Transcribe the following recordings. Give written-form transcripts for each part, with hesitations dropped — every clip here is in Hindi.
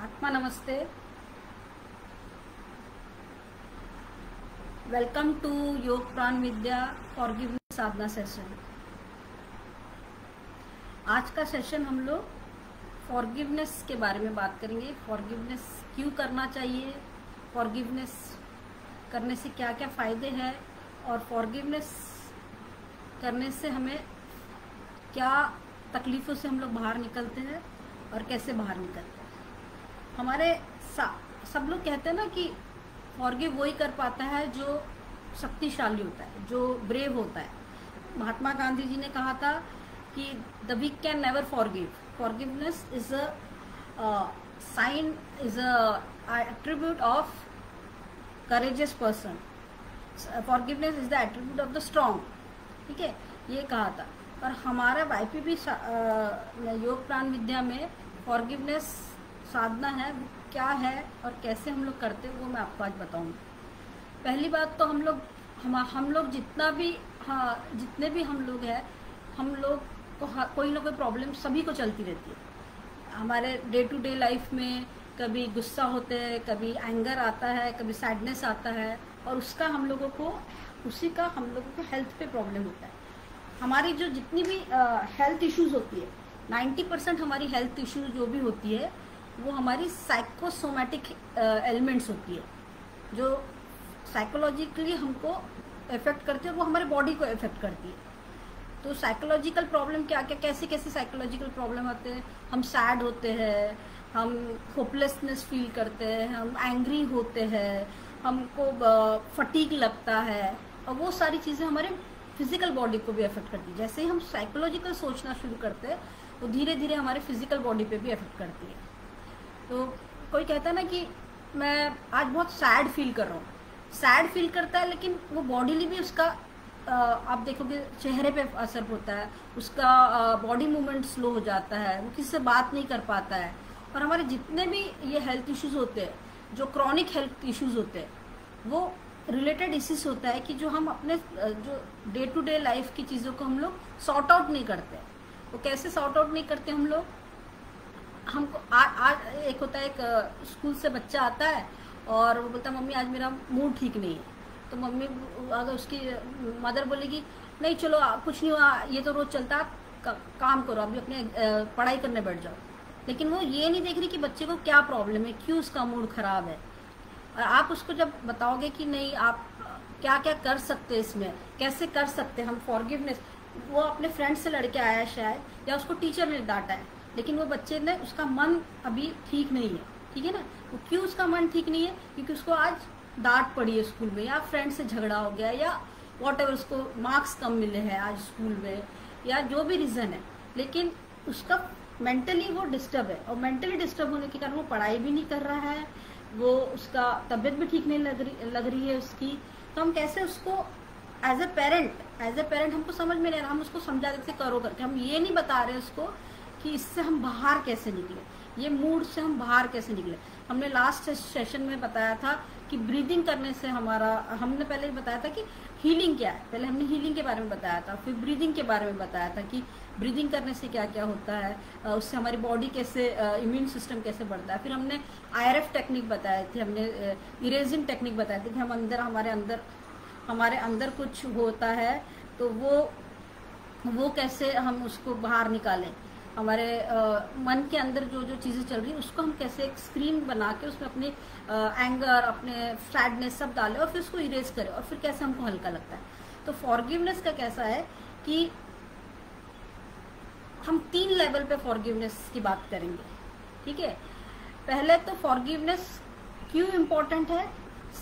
आत्मा नमस्ते। वेलकम टू योग प्राण विद्या फॉरगिवनेस साधना सेशन। आज का सेशन हम लोग फॉरगिवनेस के बारे में बात करेंगे। फॉरगिवनेस क्यों करना चाहिए, फॉरगिवनेस करने से क्या क्या फायदे हैं और फॉरगिवनेस करने से हमें क्या तकलीफ़ों से हम लोग बाहर निकलते हैं और कैसे बाहर निकलते हैं। हमारे सब लोग कहते हैं ना कि फॉरगिव वही कर पाता है जो शक्तिशाली होता है, जो ब्रेव होता है। महात्मा गांधी जी ने कहा था कि the weak can never forgive, forgiveness is a sign, is a attribute of courageous person, forgiveness is the attribute of the strong. ठीक है, ये कहा था। और हमारा YPP योग प्राण विद्या में फॉरगिवनेस साधना है, वो क्या है और कैसे हम लोग करते हैं वो मैं आपको आज बताऊंगी। पहली बात तो हम लोग जितना भी जितने भी हम लोग हैं, हम लोग को कोई ना कोई प्रॉब्लम सभी को चलती रहती है। हमारे डे टू डे लाइफ में कभी गुस्सा होते हैं, कभी एंगर आता है, कभी सैडनेस आता है, और उसका हम लोगों को हेल्थ पे प्रॉब्लम होता है। हमारी जो जितनी भी हेल्थ इश्यूज होती है, 90% हमारी हेल्थ इश्यूज जो भी होती है वो हमारी साइकोसोमैटिक एलिमेंट्स होती है, जो साइकोलॉजिकली हमको इफेक्ट करती है और वो हमारे बॉडी को इफेक्ट करती है। तो साइकोलॉजिकल प्रॉब्लम क्या क्या कैसे कैसे साइकोलॉजिकल प्रॉब्लम आते हैं। हम सैड होते हैं, हम होपलेसनेस फील करते हैं, हम एंग्री होते हैं, हमको फटीग लगता है, और वो सारी चीज़ें हमारे फिजिकल बॉडी को भी अफेक्ट करती है। जैसे ही हम साइकोलॉजिकल सोचना शुरू करते हैं तो धीरे धीरे हमारे फिजिकल बॉडी पे भी अफेक्ट करती है। तो कोई कहता है ना कि मैं आज बहुत सैड फील कर रहा हूँ, सैड फील करता है, लेकिन वो बॉडीली भी उसका आप देखोगे चेहरे पे असर होता है, उसका बॉडी मूवमेंट स्लो हो जाता है, वो किसी से बात नहीं कर पाता है। और हमारे जितने भी ये हेल्थ इश्यूज होते हैं, जो क्रॉनिक हेल्थ इश्यूज होते हैं, वो रिलेटेड इश्यूज होता है कि जो हम अपने जो डे टू डे लाइफ की चीज़ों को हम लोग सॉर्ट आउट नहीं करते। वो कैसे सॉर्ट आउट नहीं करते हम लोग, हमको आज एक होता है, एक स्कूल से बच्चा आता है और वो बोलता है मम्मी आज मेरा मूड ठीक नहीं है। तो मम्मी अगर उसकी मदर बोलेगी नहीं चलो कुछ नहीं हुआ, ये तो रोज चलता, काम करो, अभी अपने पढ़ाई करने बैठ जाओ। लेकिन वो ये नहीं देख रही कि बच्चे को क्या प्रॉब्लम है, क्यों उसका मूड खराब है। और आप उसको जब बताओगे कि नहीं आप क्या क्या कर सकते हैं, इसमें कैसे कर सकते हैं हम फॉरगिवनेस। वो अपने फ्रेंड से लड़के आया शायद, या उसको टीचर ने डांटा है, लेकिन वो बच्चे ने, उसका मन अभी ठीक नहीं है। ठीक है ना, वो क्यों उसका मन ठीक नहीं है, क्योंकि उसको आज डांट पड़ी है स्कूल में, या फ्रेंड से झगड़ा हो गया, या वॉट एवर, उसको मार्क्स कम मिले हैं आज स्कूल में, या जो भी रीज़न है। लेकिन उसका मेंटली वो डिस्टर्ब है, और मेंटली डिस्टर्ब होने के कारण वो पढ़ाई भी नहीं कर रहा है, वो उसका तबीयत भी ठीक नहीं लग रही है उसकी। तो हम कैसे उसको एज ए पेरेंट हमको समझ में नहीं आ रहा, हम उसको समझा देते करो करके, हम ये नहीं बता रहे उसको कि इससे हम बाहर कैसे निकले, ये मूड से हम बाहर कैसे निकले। हमने लास्ट सेशन में बताया था कि ब्रीदिंग करने से हमने पहले बताया था कि हीलिंग क्या है। पहले हमने हीलिंग के बारे में बताया था, फिर ब्रीदिंग के बारे में बताया था कि ब्रीदिंग करने से क्या क्या होता है, उससे हमारी बॉडी कैसे, इम्यून सिस्टम कैसे बढ़ता है। फिर हमने IRF टेक्निक बताए थे, हमने इरेजिंग टेक्निक बताए थे कि हमारे अंदर कुछ होता है तो वो कैसे हम उसको बाहर निकालें। हमारे मन के अंदर जो जो चीज़ें चल रही है उसको हम कैसे एक स्क्रीन बना के उसमें अपने एंगर, अपने सैडनेस सब डालें और फिर उसको इरेज करें, और फिर कैसे हमको हल्का लगता है। तो फॉरगिवनेस का कैसा है कि हम 3 लेवल पे फॉरगिवनेस की बात करेंगे। ठीक है, पहले तो फॉरगिवनेस क्यों इम्पोर्टेंट है,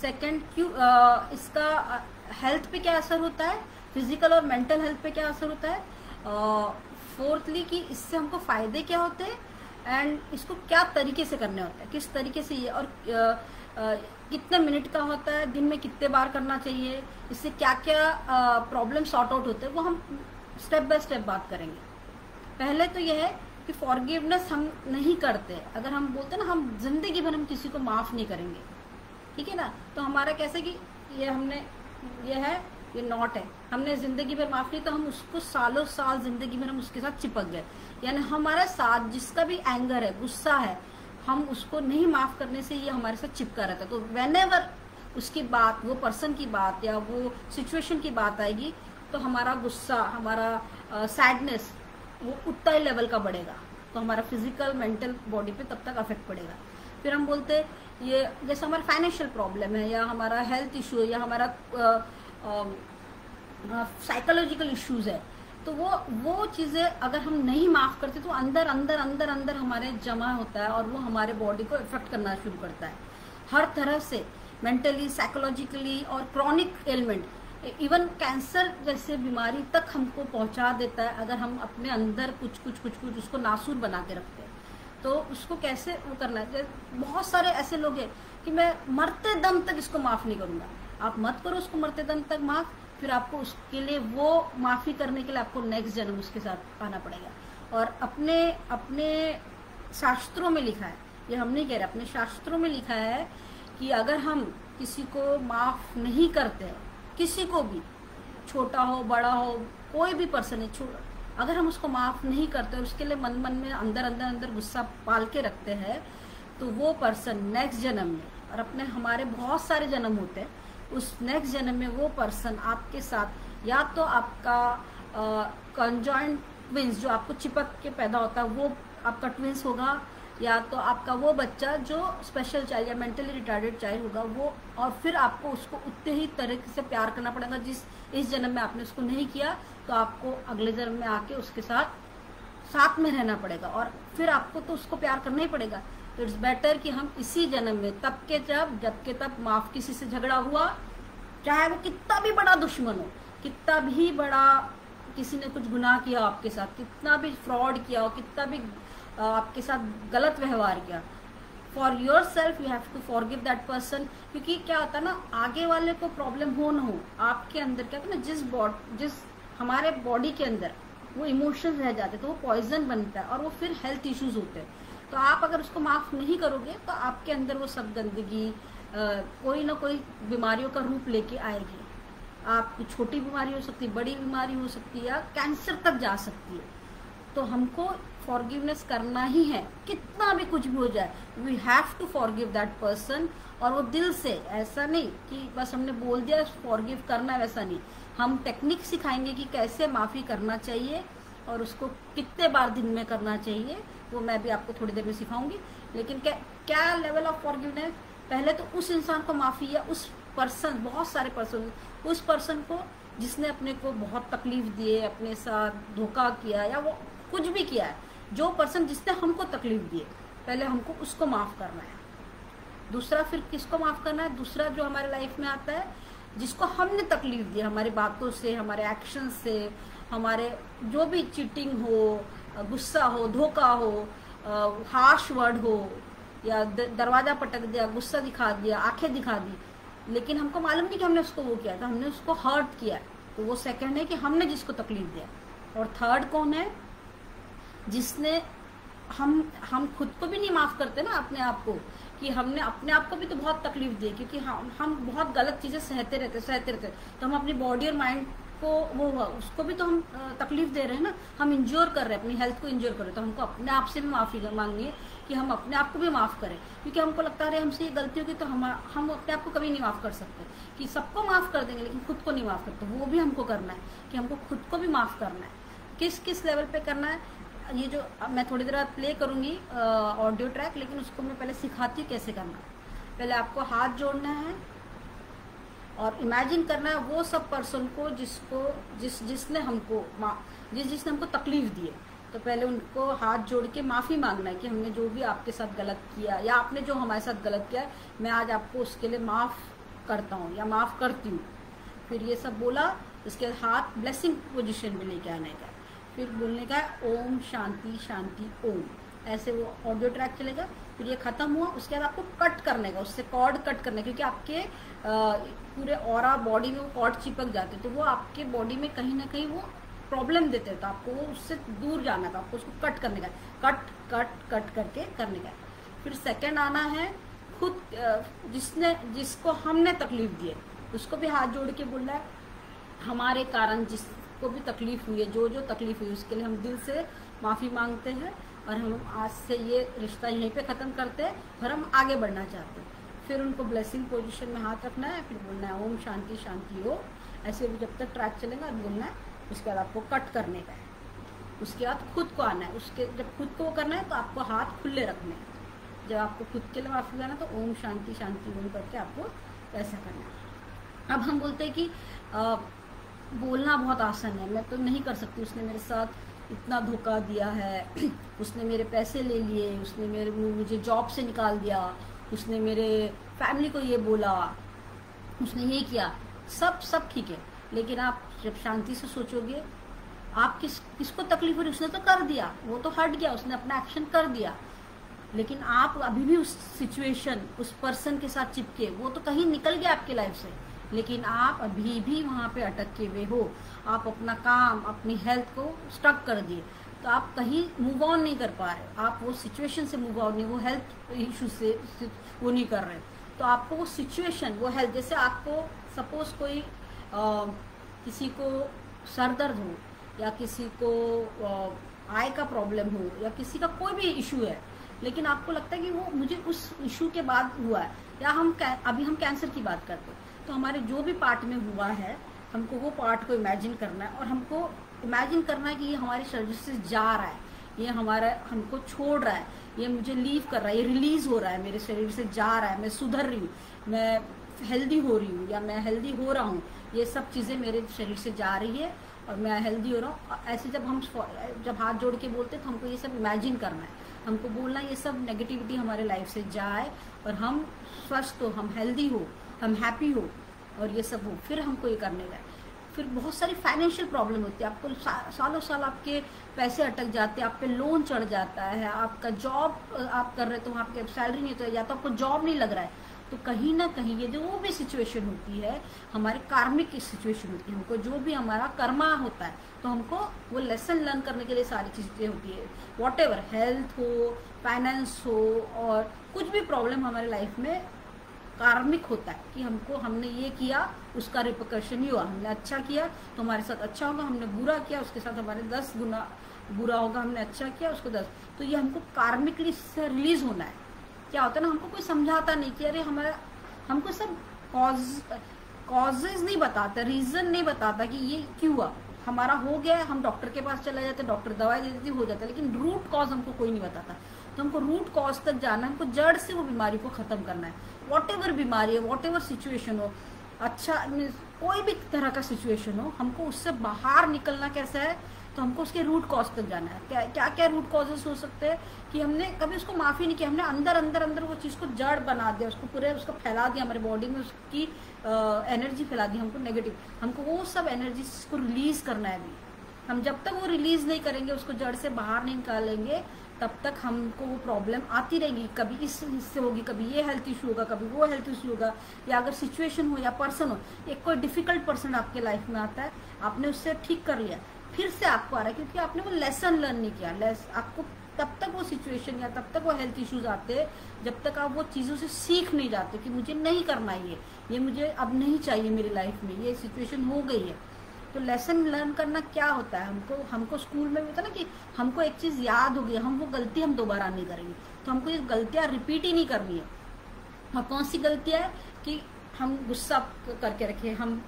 सेकंड क्यों इसका हेल्थ पे क्या असर होता है, फिजिकल और मेंटल हेल्थ पे क्या असर होता है, फोर्थली कि इससे हमको फायदे क्या होते हैं, एंड इसको क्या तरीके से करने होते हैं, किस तरीके से ये, और कितने मिनट का होता है, दिन में कितने बार करना चाहिए, इससे क्या क्या प्रॉब्लम सॉर्ट आउट होते हैं, वो हम स्टेप बाय स्टेप बात करेंगे। पहले तो यह है कि फॉरगिवनेस हम नहीं करते, अगर हम बोलते हैं ना हम जिंदगी भर हम किसी को माफ़ नहीं करेंगे, ठीक है ना, तो हमारा कैसे कि ये नॉट है, हमने जिंदगी भर माफ नहीं, तो हम उसको सालों साल जिंदगी भर हम उसके साथ चिपक गए। यानी हमारे साथ जिसका भी एंगर है, गुस्सा है, हम उसको नहीं माफ़ करने से ये हमारे साथ चिपका रहता है। तो व्हेनेवर उसकी बात, वो पर्सन की बात या वो सिचुएशन की बात आएगी तो हमारा गुस्सा, हमारा सैडनेस वो उतना ही लेवल का बढ़ेगा, तो हमारा फिजिकल मेंटल बॉडी पे तब तक अफेक्ट पड़ेगा। फिर हम बोलते ये जैसे हमारा फाइनेंशियल प्रॉब्लम है या हमारा हेल्थ इशू है या हमारा साइकोलॉजिकल इश्यूज है, तो वो चीज़ें अगर हम नहीं माफ़ करते तो अंदर अंदर अंदर अंदर हमारे जमा होता है और वो हमारे बॉडी को इफेक्ट करना शुरू करता है हर तरह से, मेंटली, साइकोलॉजिकली और क्रॉनिक एलिमेंट, इवन कैंसर जैसे बीमारी तक हमको पहुंचा देता है अगर हम अपने अंदर कुछ उसको नासूर बना के रखते हैं। तो उसको कैसे वो करना है। बहुत सारे ऐसे लोग हैं कि मैं मरते दम तक इसको माफ़ नहीं करूँगा। आप मत करो उसको मरते दम तक माफ़, फिर आपको उसके लिए वो माफ़ी करने के लिए आपको नेक्स्ट जन्म उसके साथ आना पड़ेगा। और अपने अपने शास्त्रों में लिखा है, ये हम नहीं कह रहे, अपने शास्त्रों में लिखा है कि अगर हम किसी को माफ़ नहीं करते, किसी को भी, छोटा हो बड़ा हो, कोई भी पर्सन है, अगर हम उसको माफ़ नहीं करते, उसके लिए मन में अंदर अंदर अंदर गुस्सा पाल के रखते हैं, तो वो पर्सन नेक्स्ट जन्म में, और अपने हमारे बहुत सारे जन्म होते हैं, उस नेक्स्ट जन्म में वो पर्सन आपके साथ या तो आपका कंजॉइंट ट्विंस जो आपको चिपक के पैदा होता है वो आपका ट्विंस होगा, या तो आपका वो बच्चा जो स्पेशल चाइल्ड या मेंटली रिटार्डेड चाइल्ड होगा वो, और फिर आपको उसको उतने ही तरीके से प्यार करना पड़ेगा जिस इस जन्म में आपने उसको नहीं किया, तो आपको अगले जन्म में आके उसके साथ में रहना पड़ेगा और फिर आपको तो उसको प्यार करना ही पड़ेगा। तो इट्स बेटर कि हम इसी जन्म में तब के तब माफ, किसी से झगड़ा हुआ, चाहे वो कितना भी बड़ा दुश्मन हो, कितना भी बड़ा किसी ने कुछ गुनाह किया आपके साथ, कितना भी फ्रॉड किया हो, कितना भी आपके साथ गलत व्यवहार किया, for yourself you have to forgive that person. क्योंकि क्या होता है ना, आगे वाले को प्रॉब्लम हो ना हो, आपके अंदर क्या होता है ना, जिस हमारे बॉडी के अंदर वो इमोशंस रह जाते हैं तो वो पॉइजन बनता है और वो फिर हेल्थ इश्यूज होते हैं। तो आप अगर उसको माफ नहीं करोगे तो आपके अंदर वो सब गंदगी कोई ना कोई बीमारियों का रूप लेके आएगी। आपकी छोटी बीमारी हो सकती है, बड़ी बीमारी हो सकती है, या कैंसर तक जा सकती है। तो हमको फॉरगिवनेस करना ही है, कितना भी कुछ भी हो जाए, we have to forgive that person. और वो दिल से, ऐसा नहीं कि बस हमने बोल दिया फॉरगिव करना है, वैसा नहीं। हम टेक्निक सिखाएंगे कि कैसे माफ़ी करना चाहिए और उसको कितने बार दिन में करना चाहिए, वो मैं भी आपको थोड़ी देर में सिखाऊंगी। लेकिन क्या लेवल ऑफ फॉरगिवनेस, पहले तो उस इंसान को माफ़ी, या उस पर्सन, बहुत सारे पर्सन, उस पर्सन को जिसने अपने को बहुत तकलीफ दिए, अपने साथ धोखा किया या वो कुछ भी किया है, जो पर्सन जिसने हमको तकलीफ दिए, पहले हमको उसको माफ़ करना है। दूसरा फिर किसको माफ़ करना है, दूसरा जो हमारे लाइफ में आता है जिसको हमने तकलीफ दी, हमारी बातों से, हमारे एक्शन से, हमारे जो भी चीटिंग हो, गुस्सा हो, धोखा हो, हार्श वर्ड हो, या दरवाज़ा पटक दिया, गुस्सा दिखा दिया, आंखें दिखा दी, लेकिन हमको मालूम नहीं कि हमने उसको वो किया था, हमने उसको हर्ट किया। तो वो सेकंड है कि हमने जिसको तकलीफ दिया। और थर्ड कौन है, जिसने हम खुद को भी नहीं माफ़ करते ना अपने आप को, कि हमने अपने आप को भी तो बहुत तकलीफ दी, क्योंकि हम बहुत गलत चीज़ें सहते रहते, तो हम अपनी बॉडी और माइंड को वो हुआ उसको भी तो हम तकलीफ दे रहे हैं ना, हम इंजोर कर रहे हैं, अपनी हेल्थ को इंजोर कर रहे हैं। तो हमको अपने आप से भी माफ़ी मांगनी है कि हम अपने आप को भी माफ़ करें, क्योंकि हमको लगता है हमसे ये गलती होगी तो हम अपने आप को कभी नहीं माफ़ कर सकते, कि सबको माफ़ कर देंगे लेकिन खुद को नहीं माफ़ करते। वो भी हमको करना है कि हमको खुद को भी माफ़ करना है। किस लेवल पे करना है, ये जो मैं थोड़ी देर बाद प्ले करूँगी ऑडियो ट्रैक, लेकिन उसको मैं पहले सिखाती हूँ कैसे करना है। पहले आपको हाथ जोड़ना है और इमेजिन करना है वो सब पर्सन को जिसने हमको तकलीफ दी है। तो पहले उनको हाथ जोड़ के माफ़ी मांगना है कि हमने जो भी आपके साथ गलत किया या आपने जो हमारे साथ गलत किया है, मैं आज आपको उसके लिए माफ़ करता हूँ या माफ़ करती हूँ। फिर ये सब बोला, इसके हाथ ब्लेसिंग पोजिशन में लेके आने का, फिर बोलने का ओम शांति शांति ओम, ऐसे वो ऑडियो ट्रैक चलेगा। फिर ये खत्म हुआ, उसके बाद आपको कट करने का, उससे कॉर्ड कट करने, क्योंकि आपके पूरे ऑरा बॉडी में वो कॉर्ड चिपक जाते, तो वो आपके बॉडी में कहीं ना कहीं वो प्रॉब्लम देते हैं, तो आपको वो उससे दूर जाना था, आपको उसको कट करने का, कट करके करने का। फिर सेकंड आना है, खुद जिसको हमने तकलीफ दी है उसको भी हाथ जोड़ के बोलना है, हमारे कारण जिसको भी तकलीफ हुई है, जो तकलीफ हुई उसके लिए हम दिल से माफ़ी मांगते हैं और हम आज से ये रिश्ता यहीं पे ख़त्म करते हैं और हम आगे बढ़ना चाहते हैं। फिर उनको ब्लेसिंग पोजीशन में हाथ रखना है, फिर बोलना है ओम शांति शांति हो। ऐसे भी जब तक ट्रैक चलेगा बोलना है। उसके बाद आपको कट करने का है, उसके बाद खुद को आना है। उसके जब खुद को करना है तो आपको हाथ खुले रखने हैं। जब आपको खुद के लिए माफ़ी करना तो ओम शांति शांति ओम करके आपको ऐसा करना है। अब हम बोलते हैं कि बोलना बहुत आसान है, मैं तो नहीं कर सकती, उसने मेरे साथ इतना धोखा दिया है, उसने मेरे पैसे ले लिए, उसने मुझे जॉब से निकाल दिया, उसने मेरे फैमिली को ये बोला, उसने ये किया। सब ठीक है, लेकिन आप जब शांति से सोचोगे आप किसको तकलीफ हो रही, उसने तो कर दिया, वो तो हट गया, उसने अपना एक्शन कर दिया, लेकिन आप अभी भी उस सिचुएशन उस पर्सन के साथ चिपके, वो तो कहीं निकल गया आपके लाइफ से, लेकिन आप अभी भी वहाँ पे अटक के हुए हो। आप अपना काम अपनी हेल्थ को स्टक कर दिए, तो आप कहीं मूव ऑन नहीं कर पा रहे, आप वो सिचुएशन से मूव ऑन नहीं, वो हेल्थ इशू से वो नहीं कर रहे। तो आपको वो सिचुएशन वो हेल्थ, जैसे आपको सपोज कोई किसी को सर दर्द हो या किसी को आय का प्रॉब्लम हो या किसी का कोई भी इशू है, लेकिन आपको लगता है कि वो मुझे उस इशू के बाद हुआ है, या अभी हम कैंसर की बात करते हैं, तो हमारे जो भी पार्ट में हुआ है हमको वो पार्ट को इमेजिन करना है, और हमको इमेजिन करना है कि ये हमारे शरीर से जा रहा है, ये हमको छोड़ रहा है, ये मुझे लीव कर रहा है, ये रिलीज हो रहा है, मेरे शरीर से जा रहा है, मैं सुधर रही हूँ, मैं हेल्दी हो रही हूँ या मैं हेल्दी हो रहा हूँ, ये सब चीज़ें मेरे शरीर से जा रही है और मैं हेल्दी हो रहा हूँ। ऐसे जब हाथ जोड़ के बोलते तो हमको ये सब इमेजिन करना है, हमको बोलना ये सब नेगेटिविटी हमारे लाइफ से जाए और हम स्वस्थ हो, हम हेल्दी हो, हम हैप्पी हो और ये सब हो। फिर हमको ये करने का। फिर बहुत सारी फाइनेंशियल प्रॉब्लम होती है, आपको सालों साल आपके पैसे अटक जाते हैं, आप पे लोन चढ़ जाता है, आपका जॉब आप कर रहे तो वहाँ पे सैलरी नहीं होता, या तो आपको जॉब नहीं लग रहा है, तो कहीं ना कहीं ये जो वो भी सिचुएशन होती है हमारे कार्मिक की सिचुएशन होती है, हमको जो भी हमारा कर्मा होता है, तो हमको वो लेसन लर्न करने के लिए सारी चीज़ें होती है। वॉट एवर, हेल्थ हो, फाइनेंस हो, और कुछ भी प्रॉब्लम हमारे लाइफ में कार्मिक होता है कि हमने ये किया उसका रिपरकशन ही हुआ, हमने अच्छा किया तो हमारे साथ अच्छा होगा, हमने बुरा किया उसके साथ हमारे 10 गुना बुरा होगा, हमने अच्छा किया उसको 10। तो ये हमको कार्मिकली से रिलीज होना है। क्या होता है ना, हमको कोई समझाता नहीं कि अरे हमको सब कॉजेज नहीं बताता, रीजन नहीं बताता कि ये क्यों हुआ, हमारा हो गया, हम डॉक्टर के पास चले जाते, डॉक्टर दवाई दे देती, हो जाता है, लेकिन रूट कॉज हमको कोई नहीं बताता। तो हमको रूट कॉज तक जाना, हमको जड़ से वो बीमारी को खत्म करना है। वॉट एवर बीमारी है, वॉट एवर सिचुएशन हो, अच्छा कोई भी तरह का सिचुएशन हो, हमको उससे बाहर निकलना कैसा है, तो हमको उसके रूट कॉज तक जाना है। क्या क्या रूट कॉजेस हो सकते हैं कि हमने कभी उसको माफ़ी नहीं किया, हमने अंदर वो चीज़ को जड़ बना दिया, उसको फैला दिया हमारे बॉडी में, उसकी एनर्जी फैला दी हमको नेगेटिव। हमको वो सब एनर्जी को रिलीज करना है। अभी हम जब तक वो रिलीज नहीं करेंगे, उसको जड़ से बाहर नहीं निकालेंगे, तब तक हमको वो प्रॉब्लम आती रहेगी। कभी इस हिस्से होगी, कभी ये हेल्थ इशू होगा, कभी वो हेल्थ इशू होगा, या अगर सिचुएशन हो या पर्सन हो, एक कोई डिफिकल्ट पर्सन आपके लाइफ में आता है, आपने उससे ठीक कर लिया, फिर से आपको आ रहा है क्योंकि आपने वो लेसन लर्न नहीं किया। आपको तब तक वो सिचुएशन या तब तक वो हेल्थ इश्यूज आते हैं जब तक आप वो चीज़ों से सीख नहीं जाते कि मुझे नहीं करना ये मुझे अब नहीं चाहिए मेरी लाइफ में, ये सिचुएशन हो गई है। तो लेसन लर्न करना क्या होता है, हमको स्कूल में भी होता है ना कि हमको एक चीज़ याद हो गई, हम वो गलती हम दोबारा नहीं करेंगे, तो हमको ये गलतियाँ रिपीट ही नहीं करनी है। और कौन सी गलतियाँ है कि हम गुस्सा करके रखे, हम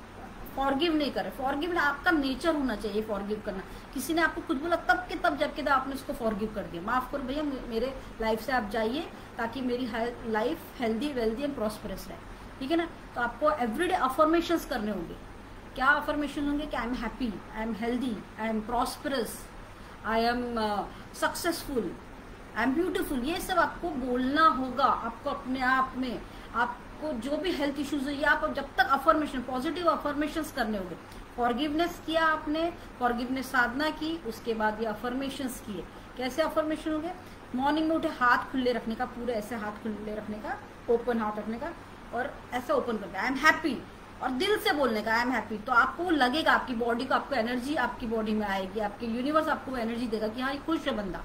फॉरगिव नहीं करें। फॉरगिव आपका नेचर होना चाहिए, फॉरगिव करना। किसी ने आपको कुछ बोला तब जबकि आपने उसको फॉरगिव कर दिया, माफ़ करो भैया, मेरे लाइफ से आप जाइए ताकि मेरी life healthy wealthy and prosperous रहे, ठीक है ना। तो आपको एवरीडे अफर्मेशंस करने होंगे। क्या अफर्मेशन होंगे कि I am happy, I am healthy, I M prosperous, I am successful, I am beautiful. ये सब आपको बोलना होगा आपको अपने आप में। आपको जो भी हेल्थ इश्यूज है, ये आप जब तक अफर्मेशन, पॉजिटिव अफर्मेशंस करने होंगे। फॉरगिवनेस किया आपने, फॉरगिवनेस साधना की, उसके बाद ये अफर्मेशंस किए। कैसे अफर्मेशन होंगे, मॉर्निंग में उठे हाथ खुले रखने का, पूरे ऐसे हाथ खुले रखने का, ओपन हाथ रखने का, और ऐसा ओपन करके आई एम हैप्पी, और दिल से बोलने का आई एम हैप्पी। तो आपको लगेगा, आपकी बॉडी को, आपको एनर्जी आपकी बॉडी में आएगी, आपके यूनिवर्स आपको एनर्जी देगा कि हाँ ये खुश है बंदा।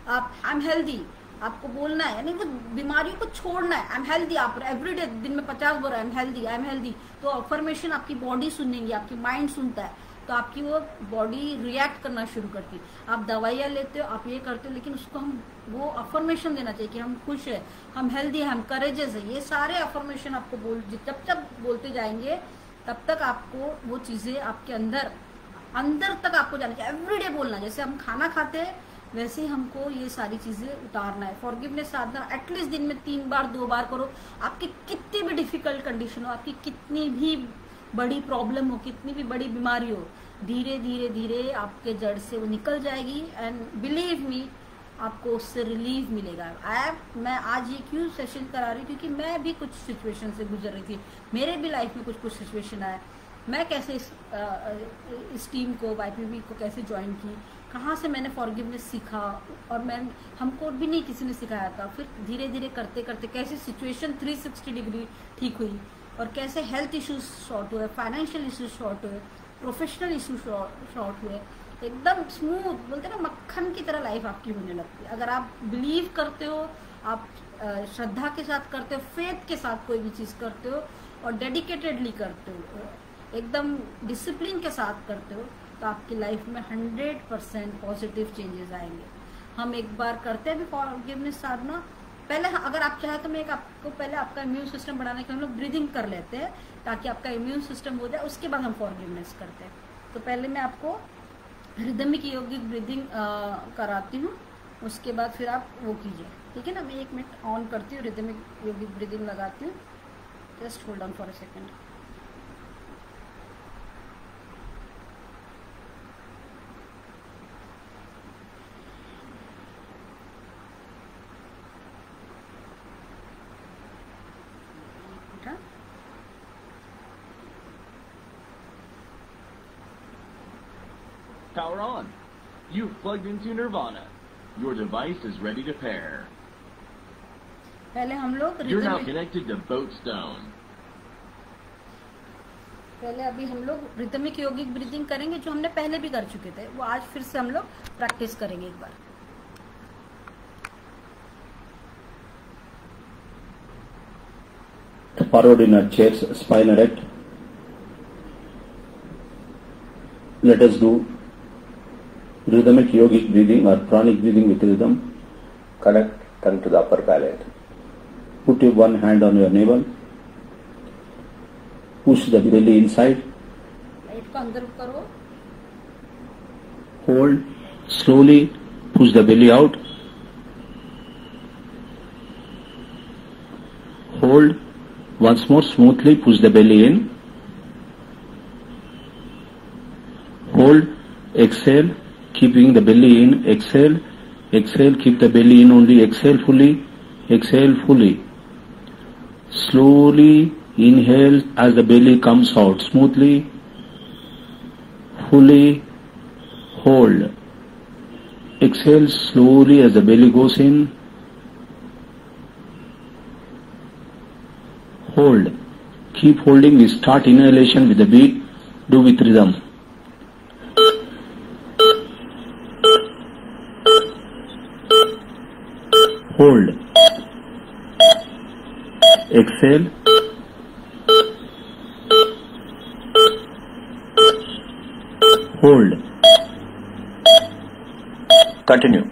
आप आई एम हेल्दी आपको बोलना है, यानी वो बीमारियों को छोड़ना है। आई एम हेल्दी, आप एवरीडे दिन में 50 बार I am healthy, I am healthy. तो अफर्मेशन आपकी बॉडी सुनेंगी, आपकी माइंड सुनता है, तो आपकी वो बॉडी रिएक्ट करना शुरू करती है। आप दवाइयाँ लेते हो, आप ये करते हो, लेकिन उसको हम वो अफर्मेशन देना चाहिए कि हम खुश है, हम हेल्दी है, हम करेजेस है। ये सारे अफर्मेशन आपको जब जब बोलते जाएंगे तब तक आपको वो चीज़ें आपके अंदर तक आपको जाना चाहिए। एवरीडे बोलना, जैसे हम खाना खाते हैं वैसे ही हमको ये सारी चीज़ें उतारना है। फॉरगिवनेस साधना एटलीस्ट दिन में 3 बार 2 बार करो। आपकी कितनी भी डिफिकल्ट कंडीशन हो, आपकी कितनी भी बड़ी प्रॉब्लम हो, कितनी भी बड़ी बीमारी हो, धीरे धीरे धीरे आपके जड़ से वो निकल जाएगी। एंड बिलीव मी, आपको उससे रिलीफ मिलेगा। मैं आज ये क्यों सेशन करा रही हूँ, क्योंकि मैं भी कुछ सिचुएशन से गुजर रही थी। मेरे भी लाइफ में कुछ सिचुएशन आया। मैं कैसे इस टीम को, YPB को कैसे ज्वाइन की, कहाँ से मैंने फॉरगिवनेस सीखा, और हमको भी नहीं किसी ने सिखाया था। फिर धीरे धीरे करते करते कैसे सिचुएशन 360 डिग्री ठीक हुई, और कैसे हेल्थ इश्यूज शॉर्ट हुए, फाइनेंशियल इश्यूज शॉर्ट हुए, प्रोफेशनल इश्यूज शॉर्ट हुए। एकदम स्मूथ, बोलते ना मक्खन की तरह लाइफ आपकी होने लगती है। अगर आप बिलीव करते हो, आप श्रद्धा के साथ करते हो, फेथ के साथ कोई भी चीज़ करते हो, और डेडिकेटेडली करते हो, एकदम डिसिप्लिन के साथ करते हो, तो आपकी लाइफ में 100% पॉजिटिव चेंजेस आएंगे। हम एक बार करते हैं भी फॉरगिवनेस साधना। पहले अगर आप चाहें तो मैं आपको पहले आपका इम्यून सिस्टम बढ़ाने के लिए हम लोग ब्रीदिंग कर लेते हैं, ताकि आपका इम्यून सिस्टम हो जाए, उसके बाद हम फॉरगिवनेस करते हैं। तो पहले मैं आपको रिदमिक योगिक ब्रीदिंग कराती हूँ, उसके बाद फिर आप वो कीजिए, ठीक है ना। मैं 1 मिनट ऑन करती हूँ, रिदमिक योगिक ब्रीदिंग लगाती हूँ। Just hold on for a second. Power on. You've plugged into Nirvana. Your device is ready to pair. पहले हम लोग You're now connected to Boatstone. पहले अभी हम लोग रिदमिक योगिक ब्रीदिंग करेंगे, जो हमने पहले भी कर चुके थे, वो आज फिर से हम लोग प्रैक्टिस करेंगे एक बार। Forward in our chairs, spine erect. Let us do rhythmic yogic breathing or pranic breathing with rhythm. Connect tongue to the upper palate. Put your one hand on your navel. Push the belly inside. Light को अंदर करो. Hold. Slowly push the belly out. Hold. Once more smoothly push the belly in. Hold. Exhale. Keeping the belly in. Exhale. Exhale. Keep the belly in only. Exhale fully. Exhale fully. Slowly inhale as the belly comes out. Smoothly. Fully. Hold. Exhale slowly as the belly goes in. Hold. Keep holding. We start inhalation with the beat. Do with rhythm. Hold. Exhale. Hold. Continue.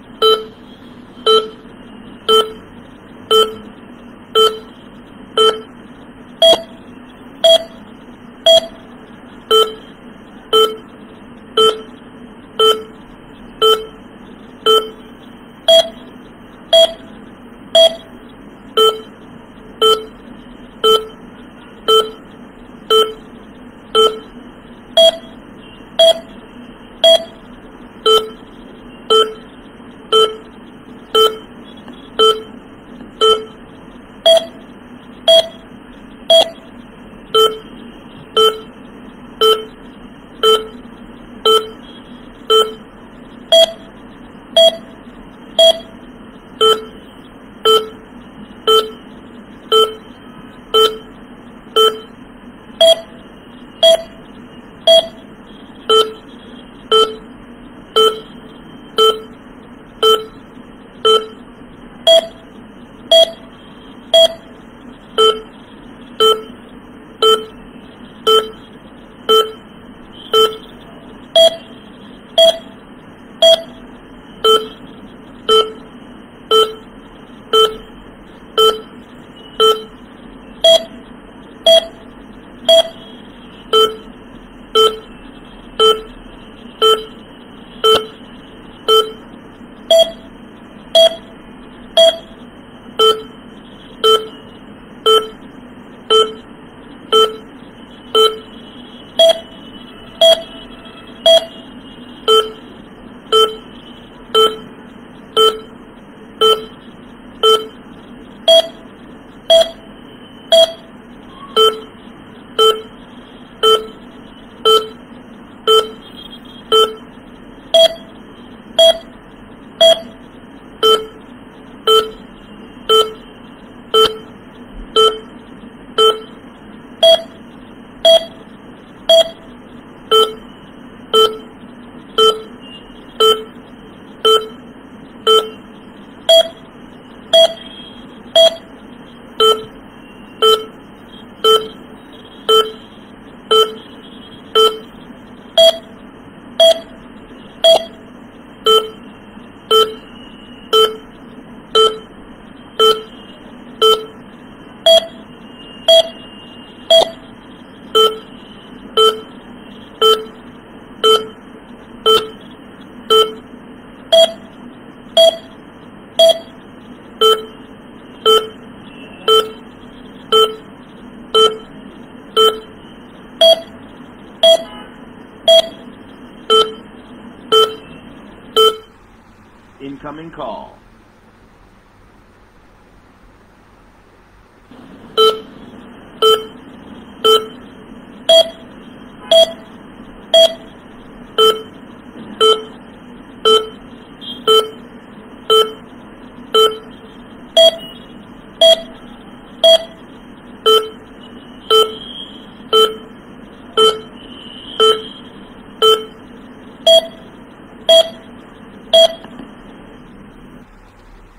incoming call.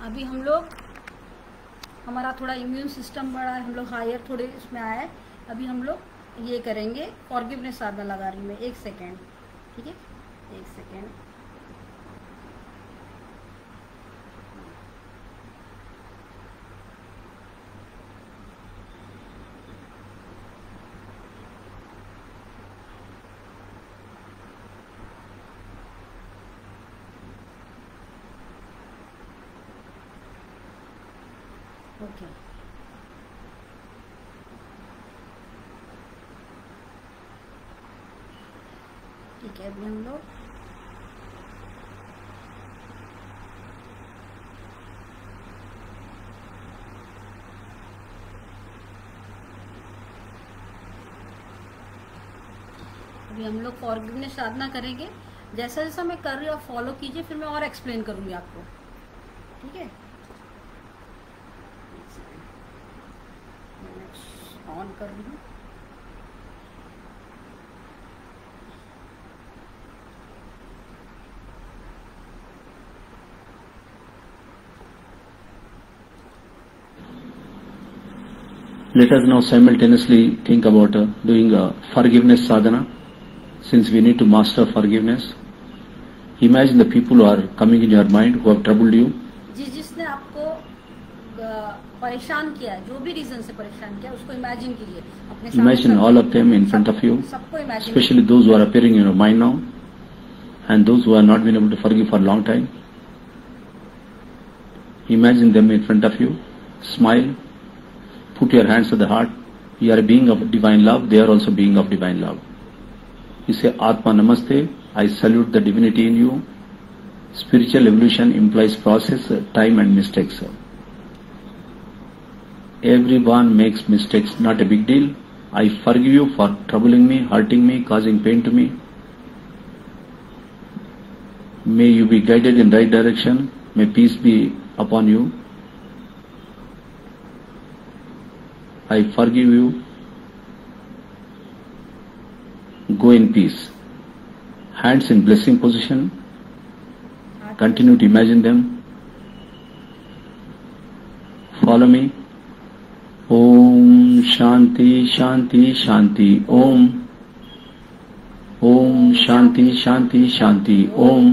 अभी हम लोग, हमारा थोड़ा इम्यून सिस्टम बढ़ा है, हम लोग हायर थोड़े इसमें आए हैं। अभी हम लोग ये करेंगे, फॉरगिवनेस साधना लगा रही हूँ मैं। 1 सेकेंड, ठीक है, 1 सेकेंड। ओके, ठीक है। अभी हम लोग फॉरगिवनेस साधना करेंगे। जैसा जैसा मैं कर रही हूँ आप फॉलो कीजिए, फिर मैं और एक्सप्लेन करूंगी आपको, ठीक है। ऑन कर रही हूँ। Let us now simultaneously think about doing a forgiveness sadhana, since we need to master forgiveness. Imagine the people who are coming in your mind who have troubled you. जिसने आपको परेशान किया, जो भी रीजन से परेशान किया, उसको इमेजिन कीजिए अपने सामने। Imagine all of them in front of you, सबको imagine, especially those who are appearing in your mind now, and those who have not been able to forgive for a long time. Imagine them in front of you. Smile. Put your hands to the heart. You are a being of divine love. They are also being of divine love. You say, Atma Namaste. I salute the divinity in you. Spiritual evolution implies process, time and mistakes. Everyone makes mistakes. Not a big deal. I forgive you for troubling me, hurting me, causing pain to me. May you be guided in right direction. May peace be upon you. I forgive you. Go in peace. Hands in blessing position. Continue to imagine them. Follow me. Om Shanti Shanti Shanti Om. Om Shanti Shanti Shanti Om.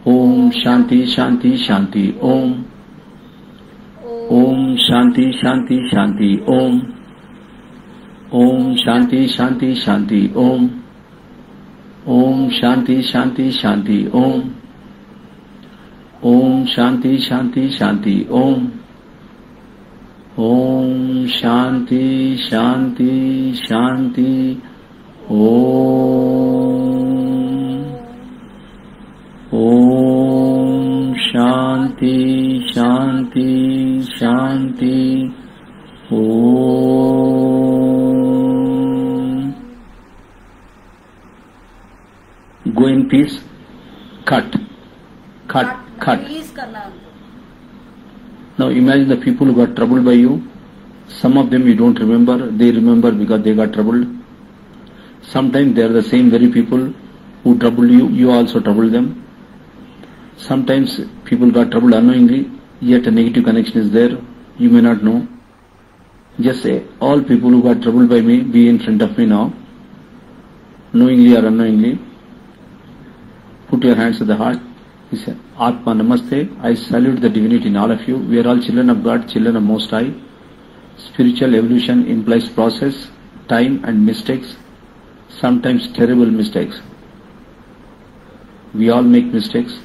Om Shanti Shanti Shanti Om. Om Shanti Shanti Shanti Om. Om Shanti Shanti Shanti Om. Om Shanti Shanti Shanti Om. Om Shanti Shanti Shanti Om. Om Shanti Shanti Shanti Om. Om Shanti Shanti Shanti Om. Go in peace. Cut. Release करना है उनको। Now imagine the people who got troubled by you. Some of them you don't remember. They remember because they got troubled. Sometimes they are the same very people who troubled you. You also troubled them. Sometimes people got troubled unknowingly, yet a negative connection is there. You may not know. Just say, all people who got troubled by me, be in front of me now, knowingly or unknowingly. Put your hands to the heart. He said, Atma Namaste. I salute the divinity in all of you. We are all children of God, children of Most High. Spiritual evolution implies process, time and mistakes, sometimes terrible mistakes. We all make mistakes.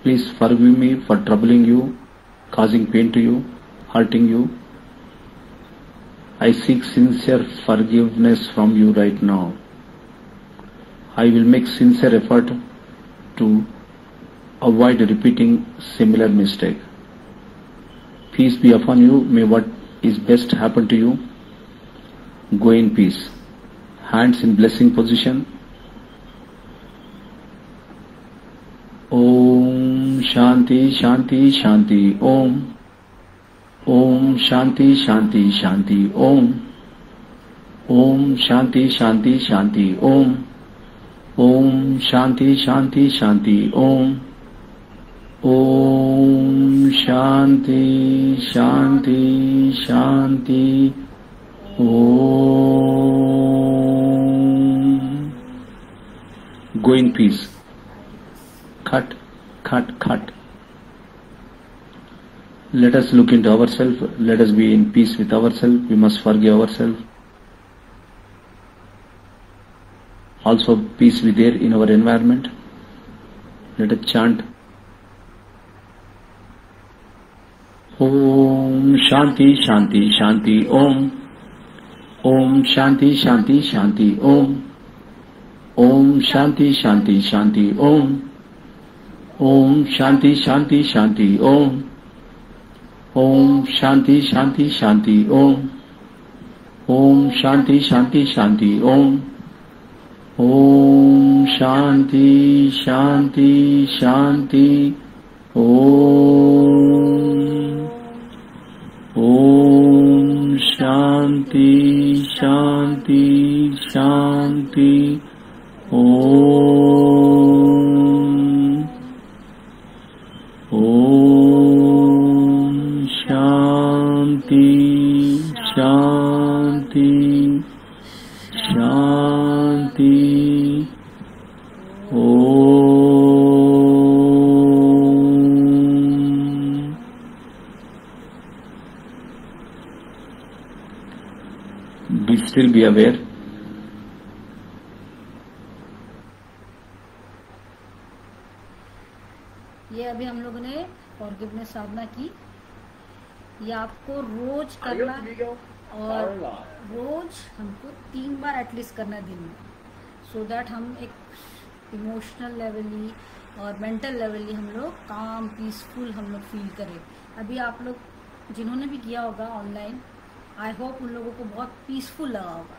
Please forgive me for troubling you, causing pain to you, hurting you. I seek sincere forgiveness from you right now. I will make sincere effort to avoid repeating similar mistake. Peace be upon you. May what is best happen to you. Go in peace. Hands in blessing position. Om Shanti Shanti Shanti Om. Om Shanti Shanti Shanti Om. Om Shanti Shanti Shanti Om. Om Shanti Shanti Shanti Om. Om Shanti Shanti Shanti Om. Go in peace. Cut, cut, cut. Let us look into ourselves. Let us be in peace with ourselves. We must forgive ourselves. Also, peace be there in our environment. Let us chant. Om Shanti Shanti Shanti Om. Om Shanti Shanti Shanti Om. Om Shanti Shanti Shanti Om. Om Shanti Shanti Shanti Om. Om Shanti Shanti Shanti Om. Om Shanti Shanti Shanti Om. Om Shanti Shanti Shanti Om. Om Shanti Shanti Shanti Om. Om Shanti Shanti Shanti Om. Be still, be aware. ये अभी हम लोगों ने फॉरगिवनेस साधना की। ये आपको रोज करना और रोज हमको 3 बार एटलीस्ट करना है दिन में, सो दैट हम एक इमोशनल लेवली और मेंटल लेवली हम लोग काम पीसफुल हम लोग फील करें। अभी आप लोग जिन्होंने भी किया होगा ऑनलाइन, आई होप उन लोगों को बहुत पीसफुल लगा होगा।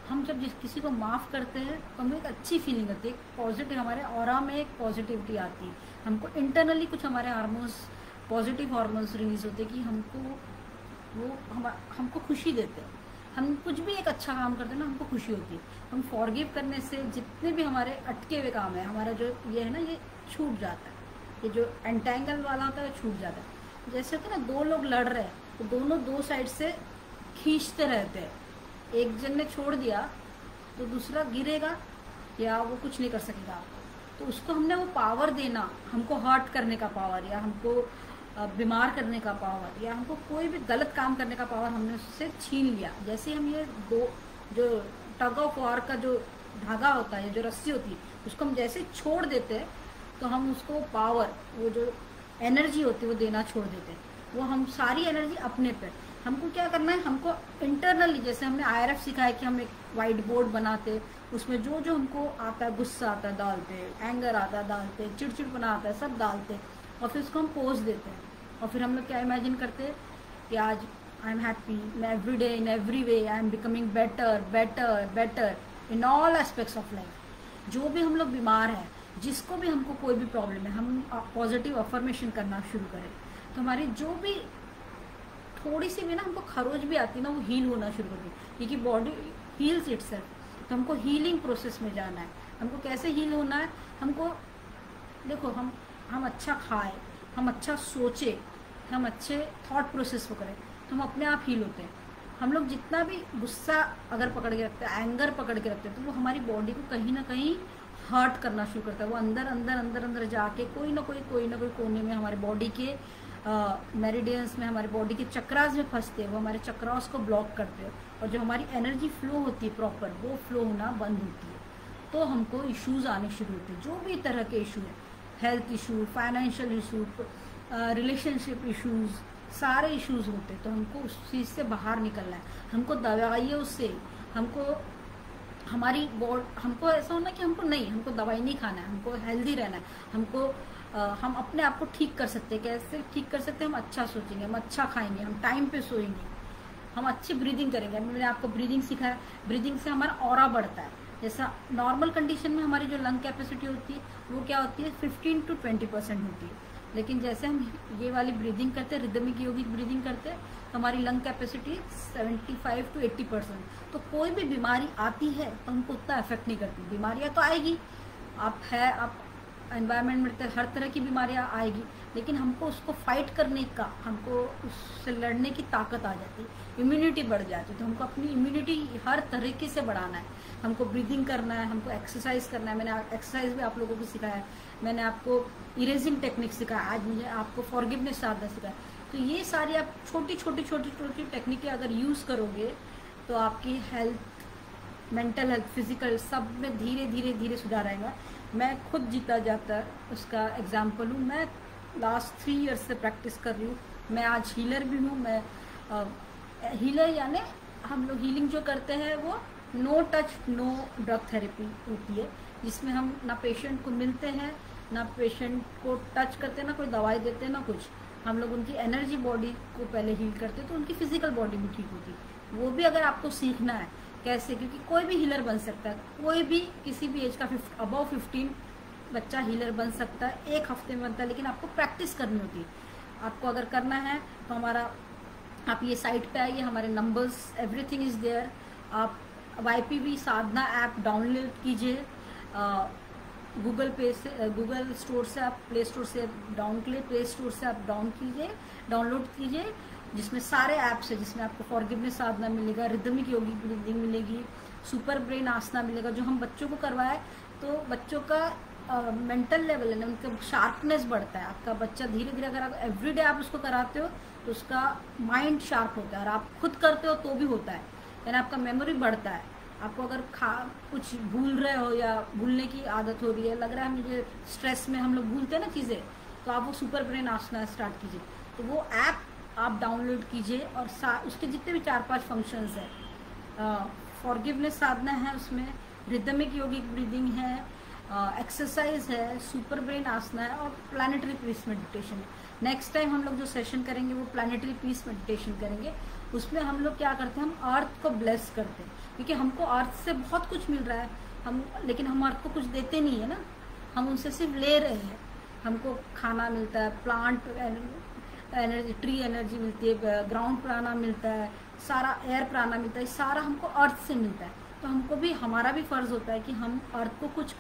हम जब किसी को माफ़ करते हैं तो हमें एक अच्छी फीलिंग आती है, पॉजिटिव, हमारे ऑरा में एक पॉजिटिविटी आती है। हमको इंटरनली कुछ हमारे हार्मोन्स, पॉजिटिव हार्मोन्स रिलीज होते हैं कि हमको खुशी देते हैं। हम कुछ भी एक अच्छा काम करते हैं ना, हमको खुशी होती है। हम फॉरगिव करने से जितने भी हमारे अटके हुए काम है, हमारा जो ये है ना, ये छूट जाता है। ये जो एंटेंगल वाला होता है छूट जाता है। जैसे होता है ना, 2 लोग लड़ रहे हैं तो दोनों 2 साइड से खींचते रहते हैं। एक जन ने छोड़ दिया तो दूसरा गिरेगा या वो कुछ नहीं कर सकेगा। तो उसको हमने वो पावर देना, हमको हर्ट करने का पावर या हमको बीमार करने का पावर या हमको कोई भी गलत काम करने का पावर हमने उससे छीन लिया। जैसे हम ये 2 जो टग ऑफ वॉर का जो धागा होता है, जो रस्सी होती है, उसको हम जैसे छोड़ देते हैं तो हम उसको पावर, वो जो एनर्जी होती है वो देना छोड़ देते हैं। वो हम सारी एनर्जी अपने पे। हमको क्या करना है, हमको इंटरनली, जैसे हमने IRF सीखा है कि हम एक वाइट बोर्ड बनाते, उसमें जो जो हमको आता है, गुस्सा आता है डालते, एंगर आता है डालते, चिड़चिड़पना आता है सब डालते, और फिर उसको हम पोज देते हैं। और फिर हम लोग क्या इमेजिन करते हैं कि आज आई एम हैप्पी, मैं every day in every way I am becoming better better better in all aspects of life. जो भी हम लोग बीमार हैं, जिसको भी हमको कोई भी प्रॉब्लम है, हम पॉजिटिव अफर्मेशन करना शुरू करें तो हमारी जो भी थोड़ी सी भी ना हमको खरोच भी आती है ना, वो हील होना शुरू होती है, क्योंकि बॉडी हील्स इटसेल्फ। तो हमको हीलिंग प्रोसेस में जाना है। हमको कैसे हील होना है, हमको देखो, हम अच्छा खाएं, हम अच्छा सोचे, हम अच्छे थॉट प्रोसेस को करें तो हम अपने आप हील होते हैं। हम लोग जितना भी गुस्सा अगर पकड़ के रखते हैं, एंगर पकड़ के रखते हैं, तो वो हमारी बॉडी को कहीं ना कहीं हर्ट करना शुरू करता है। वो अंदर अंदर अंदर अंदर जाके कोई ना कोई कोने में हमारे बॉडी के मेरिडियंस में, हमारे बॉडी के चक्रास में फंसते हैं। वो हमारे चक्रास को ब्लॉक करते हैं और जो हमारी एनर्जी फ्लो होती है प्रॉपर, वो फ्लो होना बंद होती है। तो हमको इश्यूज आने शुरू होते हैं, जो भी तरह के इशू है, health issue, financial issue, relationship issues, सारे इश्यूज होते हैं। तो हमको उस चीज़ से बाहर निकलना है। हमको दवाइयों से, हमको हमारी बॉडी, हमको ऐसा होना कि हमको दवाई नहीं खाना है, हमको हेल्दी रहना है, हमको हम अपने आप को ठीक कर सकते हैं। कैसे ठीक कर सकते हैं? हम अच्छा सोचेंगे, हम अच्छा खाएंगे, हम टाइम पे सोएंगे, हम अच्छी ब्रीदिंग करेंगे। मैंने आपको ब्रीदिंग सिखाया, ब्रीदिंग से हमारा ऑरा बढ़ता है। जैसा नॉर्मल कंडीशन में हमारी जो लंग कैपेसिटी होती है वो क्या होती है, 15 to 20% होती है। लेकिन जैसे हम ये वाली ब्रीदिंग करते हैं, रिदमिक योगिक ब्रीदिंग करते हैं, तो हमारी लंग कैपेसिटी 75 to 80%। तो कोई भी बीमारी आती है तो हमको उतना इफेक्ट नहीं करती। बीमारियां तो आएगी, आप एनवायरनमेंट में हर तरह की बीमारियां आएगी, लेकिन हमको उसको फाइट करने का, हमको उससे लड़ने की ताकत आ जाती है, इम्यूनिटी बढ़ जाती है। तो हमको अपनी इम्यूनिटी हर तरीके से बढ़ाना है। हमको ब्रीदिंग करना है, हमको एक्सरसाइज करना है। मैंने एक्सरसाइज भी आप लोगों को सिखाया है, मैंने आपको इरेजिंग टेक्निक सिखाया, आज मुझे आपको फॉरगिवनेस साधना सिखाया। तो ये सारी आप छोटी छोटी टेक्निकें अगर यूज़ करोगे तो आपकी हेल्थ, मेंटल हेल्थ, फिजिकल सब में धीरे धीरे धीरे सुधार आएगा। मैं खुद जीता जाता उसका एग्जाम्पल हूँ। मैं लास्ट 3 ईयर्स से प्रैक्टिस कर रही हूँ। मैं आज हीलर भी हूँ। मैं हीलर यानी हम लोग हीलिंग जो करते हैं वो no touch no drug therapy होती है, जिसमें हम ना पेशेंट को मिलते हैं, ना पेशेंट को टच करते हैं, ना कोई दवाई देते हैं, ना कुछ। हम लोग उनकी एनर्जी बॉडी को पहले हील करते हैं तो उनकी फिजिकल बॉडी भी ठीक होती है। वो भी अगर आपको सीखना है कैसे, क्योंकि कोई भी हीलर बन सकता है, कोई भी किसी भी एज का अबव 15 बच्चा हीलर बन सकता है, 1 हफ्ते में बनता है। लेकिन आपको प्रैक्टिस करनी होती है। आपको अगर करना है तो आप ये साइट पे आइए, हमारे नंबर्स एवरीथिंग इज देयर। आप YPV साधना ऐप डाउनलोड कीजिए, गूगल स्टोर से, आप प्ले स्टोर से प्ले स्टोर से आप डाउनलोड कीजिए, जिसमें सारे ऐप्स है, जिसमें आपको फॉरगिवनेस साधना मिलेगा, रिदमिक योगिक ब्रीदिंग मिलेगी, सुपर ब्रेन आसना मिलेगा, जो हम बच्चों को करवाए तो बच्चों का मेंटल लेवल है ना, उनका शार्पनेस बढ़ता है। आपका बच्चा धीरे धीरे, अगर आप एवरीडे आप उसको कराते हो तो उसका माइंड शार्प होता है, और आप खुद करते हो तो भी होता है, यानी आपका मेमोरी बढ़ता है। आपको अगर कुछ भूल रहे हो या भूलने की आदत हो रही है, लग रहा है मुझे स्ट्रेस में हम लोग भूलते हैं ना चीज़ें, तो आप वो सुपर ब्रेन आसना स्टार्ट कीजिए। तो वो ऐप आप डाउनलोड कीजिए, और उसके जितने भी 4-5 फंक्शंस हैं, फॉरगिवनेस साधना है, उसमें रिदमिक योगिक ब्रीदिंग है, एक्सरसाइज है, सुपर ब्रेन आसना है, और प्लानिटरी पीस मेडिटेशन है। नेक्स्ट टाइम हम लोग जो सेशन करेंगे वो प्लानिटरी पीस मेडिटेशन करेंगे। उसमें हम लोग क्या करते हैं, हम अर्थ को ब्लेस करते हैं, क्योंकि हमको अर्थ से बहुत कुछ मिल रहा है, लेकिन हम अर्थ को कुछ देते नहीं है ना, हम उनसे सिर्फ ले रहे हैं। हमको खाना मिलता है, प्लांट एनर्जी, ट्री एनर्जी मिलती है, ग्राउंड प्राणा मिलता है, सारा एयर प्राणा मिलता है, सारा हमको अर्थ से मिलता है। तो हमको भी, हमारा भी फर्ज होता है कि हम अर्थ को कुछ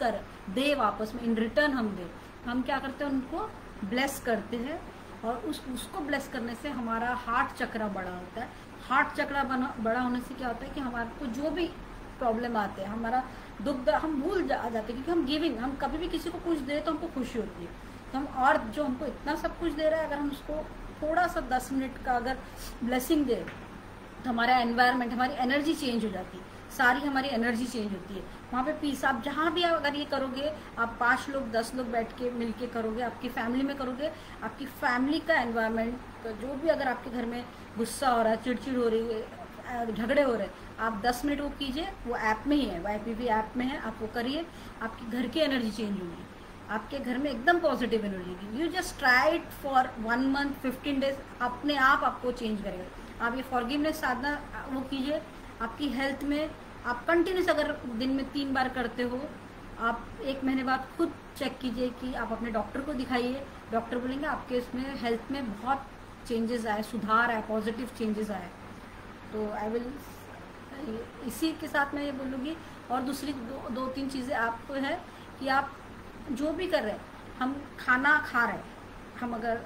दे वापस में, इन रिटर्न हम दे। हम क्या करते हैं, उनको ब्लेस करते हैं, और उसको ब्लेस करने से हमारा हार्ट चक्र बड़ा होता है। हार्ट चक्र बड़ा होने से क्या होता है कि हमारे को जो भी प्रॉब्लम आते हैं, हमारा दुख हम भूल जाते हैं, क्योंकि हम गिविंग, हम कभी भी किसी को कुछ दे तो हमको खुशी होती है। तो हम अर्थ जो हमको इतना सब कुछ दे रहा है, अगर हम उसको थोड़ा सा 10 मिनट का अगर ब्लेसिंग दे तो हमारा एनवायरनमेंट, हमारी एनर्जी चेंज हो जाती है, सारी हमारी एनर्जी चेंज होती है। वहाँ पे पीस, आप जहाँ भी अगर ये करोगे, आप 5 लोग 10 लोग बैठ के मिल के करोगे, आपकी फैमिली में करोगे, आपकी फैमिली का एनवायरनमेंट, जो भी अगर आपके घर में गुस्सा हो रहा है, चिड़चिड़ हो रही है, झगड़े हो रहे हैं, आप 10 मिनट वो कीजिए, वो ऐप में ही है, YPV ऐप में है, आप वो करिए, आपकी घर की एनर्जी चेंज होगी, आपके घर में एकदम पॉजिटिव एनर्जी होगी। You just try it for 1 month, 15 days, अपने आप आपको चेंज करेगा। आप ये फॉरगिवनेस साधना वो कीजिए, आपकी हेल्थ में आप कंटिन्यूस अगर दिन में 3 बार करते हो, आप 1 महीने बाद खुद चेक कीजिए कि आप अपने डॉक्टर को दिखाइए, डॉक्टर बोलेंगे आपके इसमें हेल्थ में बहुत चेंजेस आए, सुधार आए, पॉजिटिव चेंजेस आए। तो आई विल, इसी के साथ मैं ये बोलूँगी। और दूसरी 2-3 चीज़ें आपको है कि आप जो भी कर रहे हैं, हम खाना खा रहे हैं, हम अगर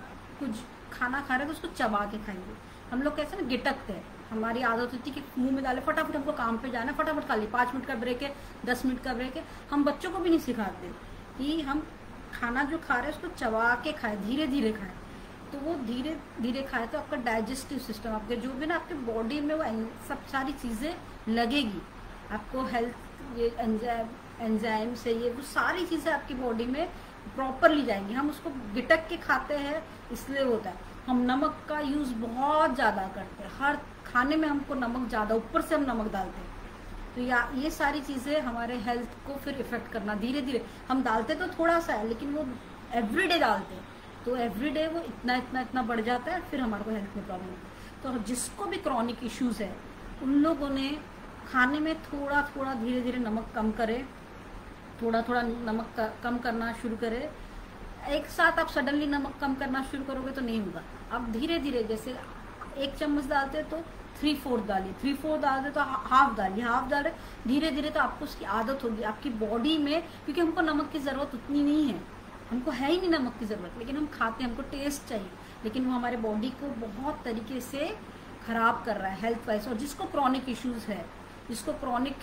कुछ खाना खा रहे हैं तो उसको चबा के खाएंगे। हम लोग कैसे ना गिटकते हैं, हमारी आदत होती है कि मुंह में डाले, फटाफट हमको काम पे जाना है, फटाफट खा ली, 5 मिनट का ब्रेक है, 10 मिनट का ब्रेक है। हम बच्चों को भी नहीं सिखाते कि हम खाना जो खा रहे हैं उसको चबा के खाएं, धीरे धीरे खाएं। तो वो धीरे धीरे खाए तो आपका डाइजेस्टिव सिस्टम, आपके जो भी ना आपके बॉडी में वो सब सारी चीज़ें लगेगी, आपको हेल्थ, ये एंजाइम से ये वो सारी चीज़ें आपकी बॉडी में प्रॉपरली जाएंगी। हम उसको गिटक के खाते हैं, इसलिए होता है। हम नमक का यूज़ बहुत ज़्यादा करते हैं, हर खाने में हमको नमक ज़्यादा, ऊपर से हम नमक डालते हैं। तो ये सारी चीज़ें हमारे हेल्थ को फिर इफ़ेक्ट करना, धीरे धीरे हम डालते तो थोड़ा सा है, लेकिन वो एवरीडे डालते हैं तो एवरीडे वो इतना इतना इतना बढ़ जाता है, फिर हमारे को हेल्थ में प्रॉब्लम होती है। तो जिसको भी क्रॉनिक इश्यूज है उन लोगों ने खाने में थोड़ा थोड़ा धीरे धीरे नमक कम करे, थोड़ा थोड़ा नमक कम करना शुरू करे। एक साथ आप सडनली नमक कम करना शुरू करोगे तो नहीं होगा। आप धीरे धीरे, जैसे 1 चम्मच डालते तो 3/4 डालिए, 3/4 डालते तो हाफ डालिए, हाफ डाले धीरे धीरे, तो आपको उसकी आदत होगी आपकी बॉडी में। क्योंकि हमको नमक की ज़रूरत उतनी नहीं है, हमको है ही नहीं नमक की ज़रूरत, लेकिन हम खाते हैं, हमको टेस्ट चाहिए, लेकिन वो हमारे बॉडी को बहुत तरीके से ख़राब कर रहा है हेल्थ वाइज। और जिसको क्रॉनिक इश्यूज़ है, जिसको क्रॉनिक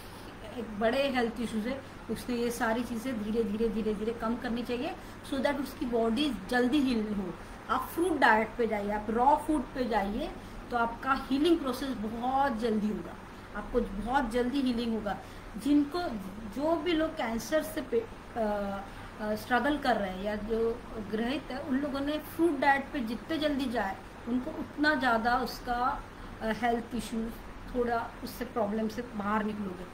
एक बड़े हेल्थ इश्यूज़ है, उसने ये सारी चीज़ें धीरे धीरे धीरे धीरे कम करनी चाहिए, सो दैट उसकी बॉडी जल्दी हील हो। आप फ्रूट डाइट पे जाइए, आप रॉ फूड पे जाइए, तो आपका हीलिंग प्रोसेस बहुत जल्दी होगा, आपको बहुत जल्दी हीलिंग होगा। जिनको जो भी लोग कैंसर से स्ट्रगल कर रहे हैं या जो ग्रहित है, उन लोगों ने फ्रूट डाइट पे जितने जल्दी जाए उनको उतना ज़्यादा उसका हेल्थ इशू, थोड़ा उससे प्रॉब्लम से बाहर निकलोगे।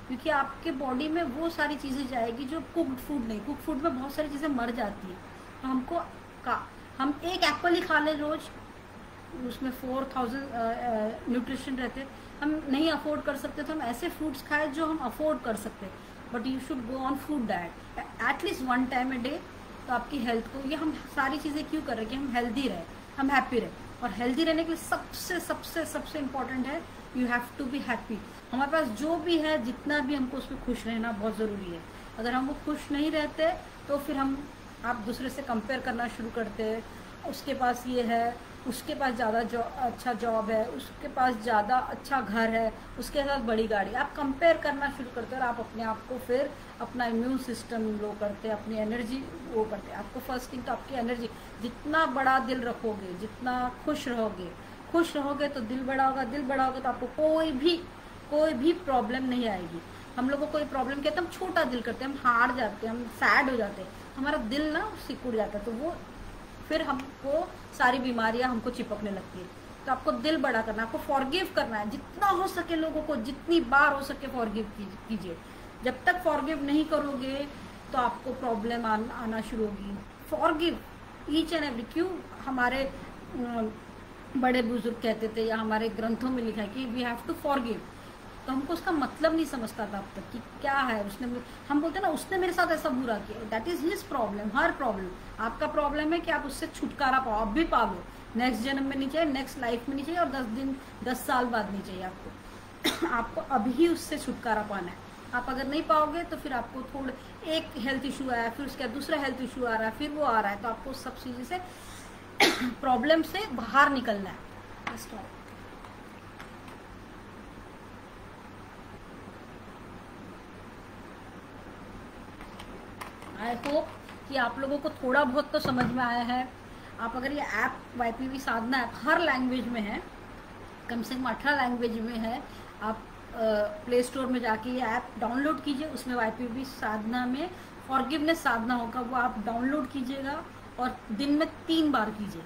क्योंकि आपके बॉडी में वो सारी चीज़ें जाएगी जो कुक्ड फूड नहीं, कुक्ड फूड में बहुत सारी चीज़ें मर जाती हैं। तो हमको हम एक एप्पल ही खा ले रोज़, उसमें 4000 न्यूट्रिशन रहते, हम नहीं अफोर्ड कर सकते तो हम ऐसे फ्रूट्स खाएं जो हम अफोर्ड कर सकते हैं। But you should go on fruit diet at least 1 time a day. तो आपकी हेल्थ को, ये हम सारी चीज़ें क्यों कर रहे हैं कि हम हेल्दी रहे, हम हैप्पी रहे। और हेल्दी रहने के लिए सबसे सबसे सबसे इम्पॉर्टेंट है you have to be happy. हमारे पास जो भी है, जितना भी, हमको उसमें खुश रहना बहुत ज़रूरी है। अगर हम वो खुश नहीं रहते तो फिर आप दूसरे से कंपेयर करना शुरू करते हैं, उसके पास ये है, उसके पास ज़्यादा अच्छा जॉब है, उसके पास ज़्यादा अच्छा घर है, उसके साथ बड़ी गाड़ी, आप कंपेयर करना शुरू करते हैं और आप अपने आप को फिर अपना इम्यून सिस्टम लो करते हैं, अपनी एनर्जी वो करते हैं। आपको फर्स्ट थिंग तो आपकी एनर्जी, जितना बड़ा दिल रखोगे, जितना खुश रहोगे तो दिल बड़ा होगा, दिल बड़ा होगा तो आपको कोई भी प्रॉब्लम नहीं आएगी। हम लोगों को कोई प्रॉब्लम कहते हैं, हम छोटा दिल करते हैं, हम हार जाते हैं, हम सैड हो जाते हैं, हमारा दिल ना सिकुड़ जाता है, तो वो फिर हमको सारी बीमारियां हमको चिपकने लगती है। तो आपको दिल बड़ा करना, आपको फॉरगिव करना है, जितना हो सके लोगों को, जितनी बार हो सके फॉरगिव कीजिए। जब तक फॉरगिव नहीं करोगे तो आपको प्रॉब्लम आना शुरू होगी। फॉरगिव ईच एंड एवरी, क्यों हमारे बड़े बुजुर्ग कहते थे या हमारे ग्रंथों में लिखा है कि वी हैव टू फॉरगिव। तो हमको उसका मतलब नहीं समझता था अब तक कि क्या है। हम बोलते ना उसने मेरे साथ ऐसा बुरा किया, that is his problem. Her problem आपका प्रॉब्लम है कि आप उससे छुटकारा पाओ, अब भी पाओ, नेक्स्ट जन्म में नहीं चाहिए, नेक्स्ट लाइफ में नहीं चाहिए, और 10 साल बाद नहीं चाहिए आपको। आपको अभी ही उससे छुटकारा पाना है। आप अगर नहीं पाओगे तो फिर आपको थोड़ा एक हेल्थ इशू आया, फिर उसके बाद दूसरा हेल्थ इशू आ रहा है, फिर वो आ रहा है, तो आपको सब चीज़ों से प्रॉब्लम से बाहर निकलना है। आई होप कि आप लोगों को थोड़ा बहुत तो समझ में आया है। आप अगर ये ऐप YPV साधना ऐप हर लैंग्वेज में है, कम से कम 18 लैंग्वेज में है। आप प्ले स्टोर में जाके ये ऐप डाउनलोड कीजिए, उसमें YPV साधना में फॉरगिवनेस साधना होगा, वो आप डाउनलोड कीजिएगा और दिन में 3 बार कीजिए।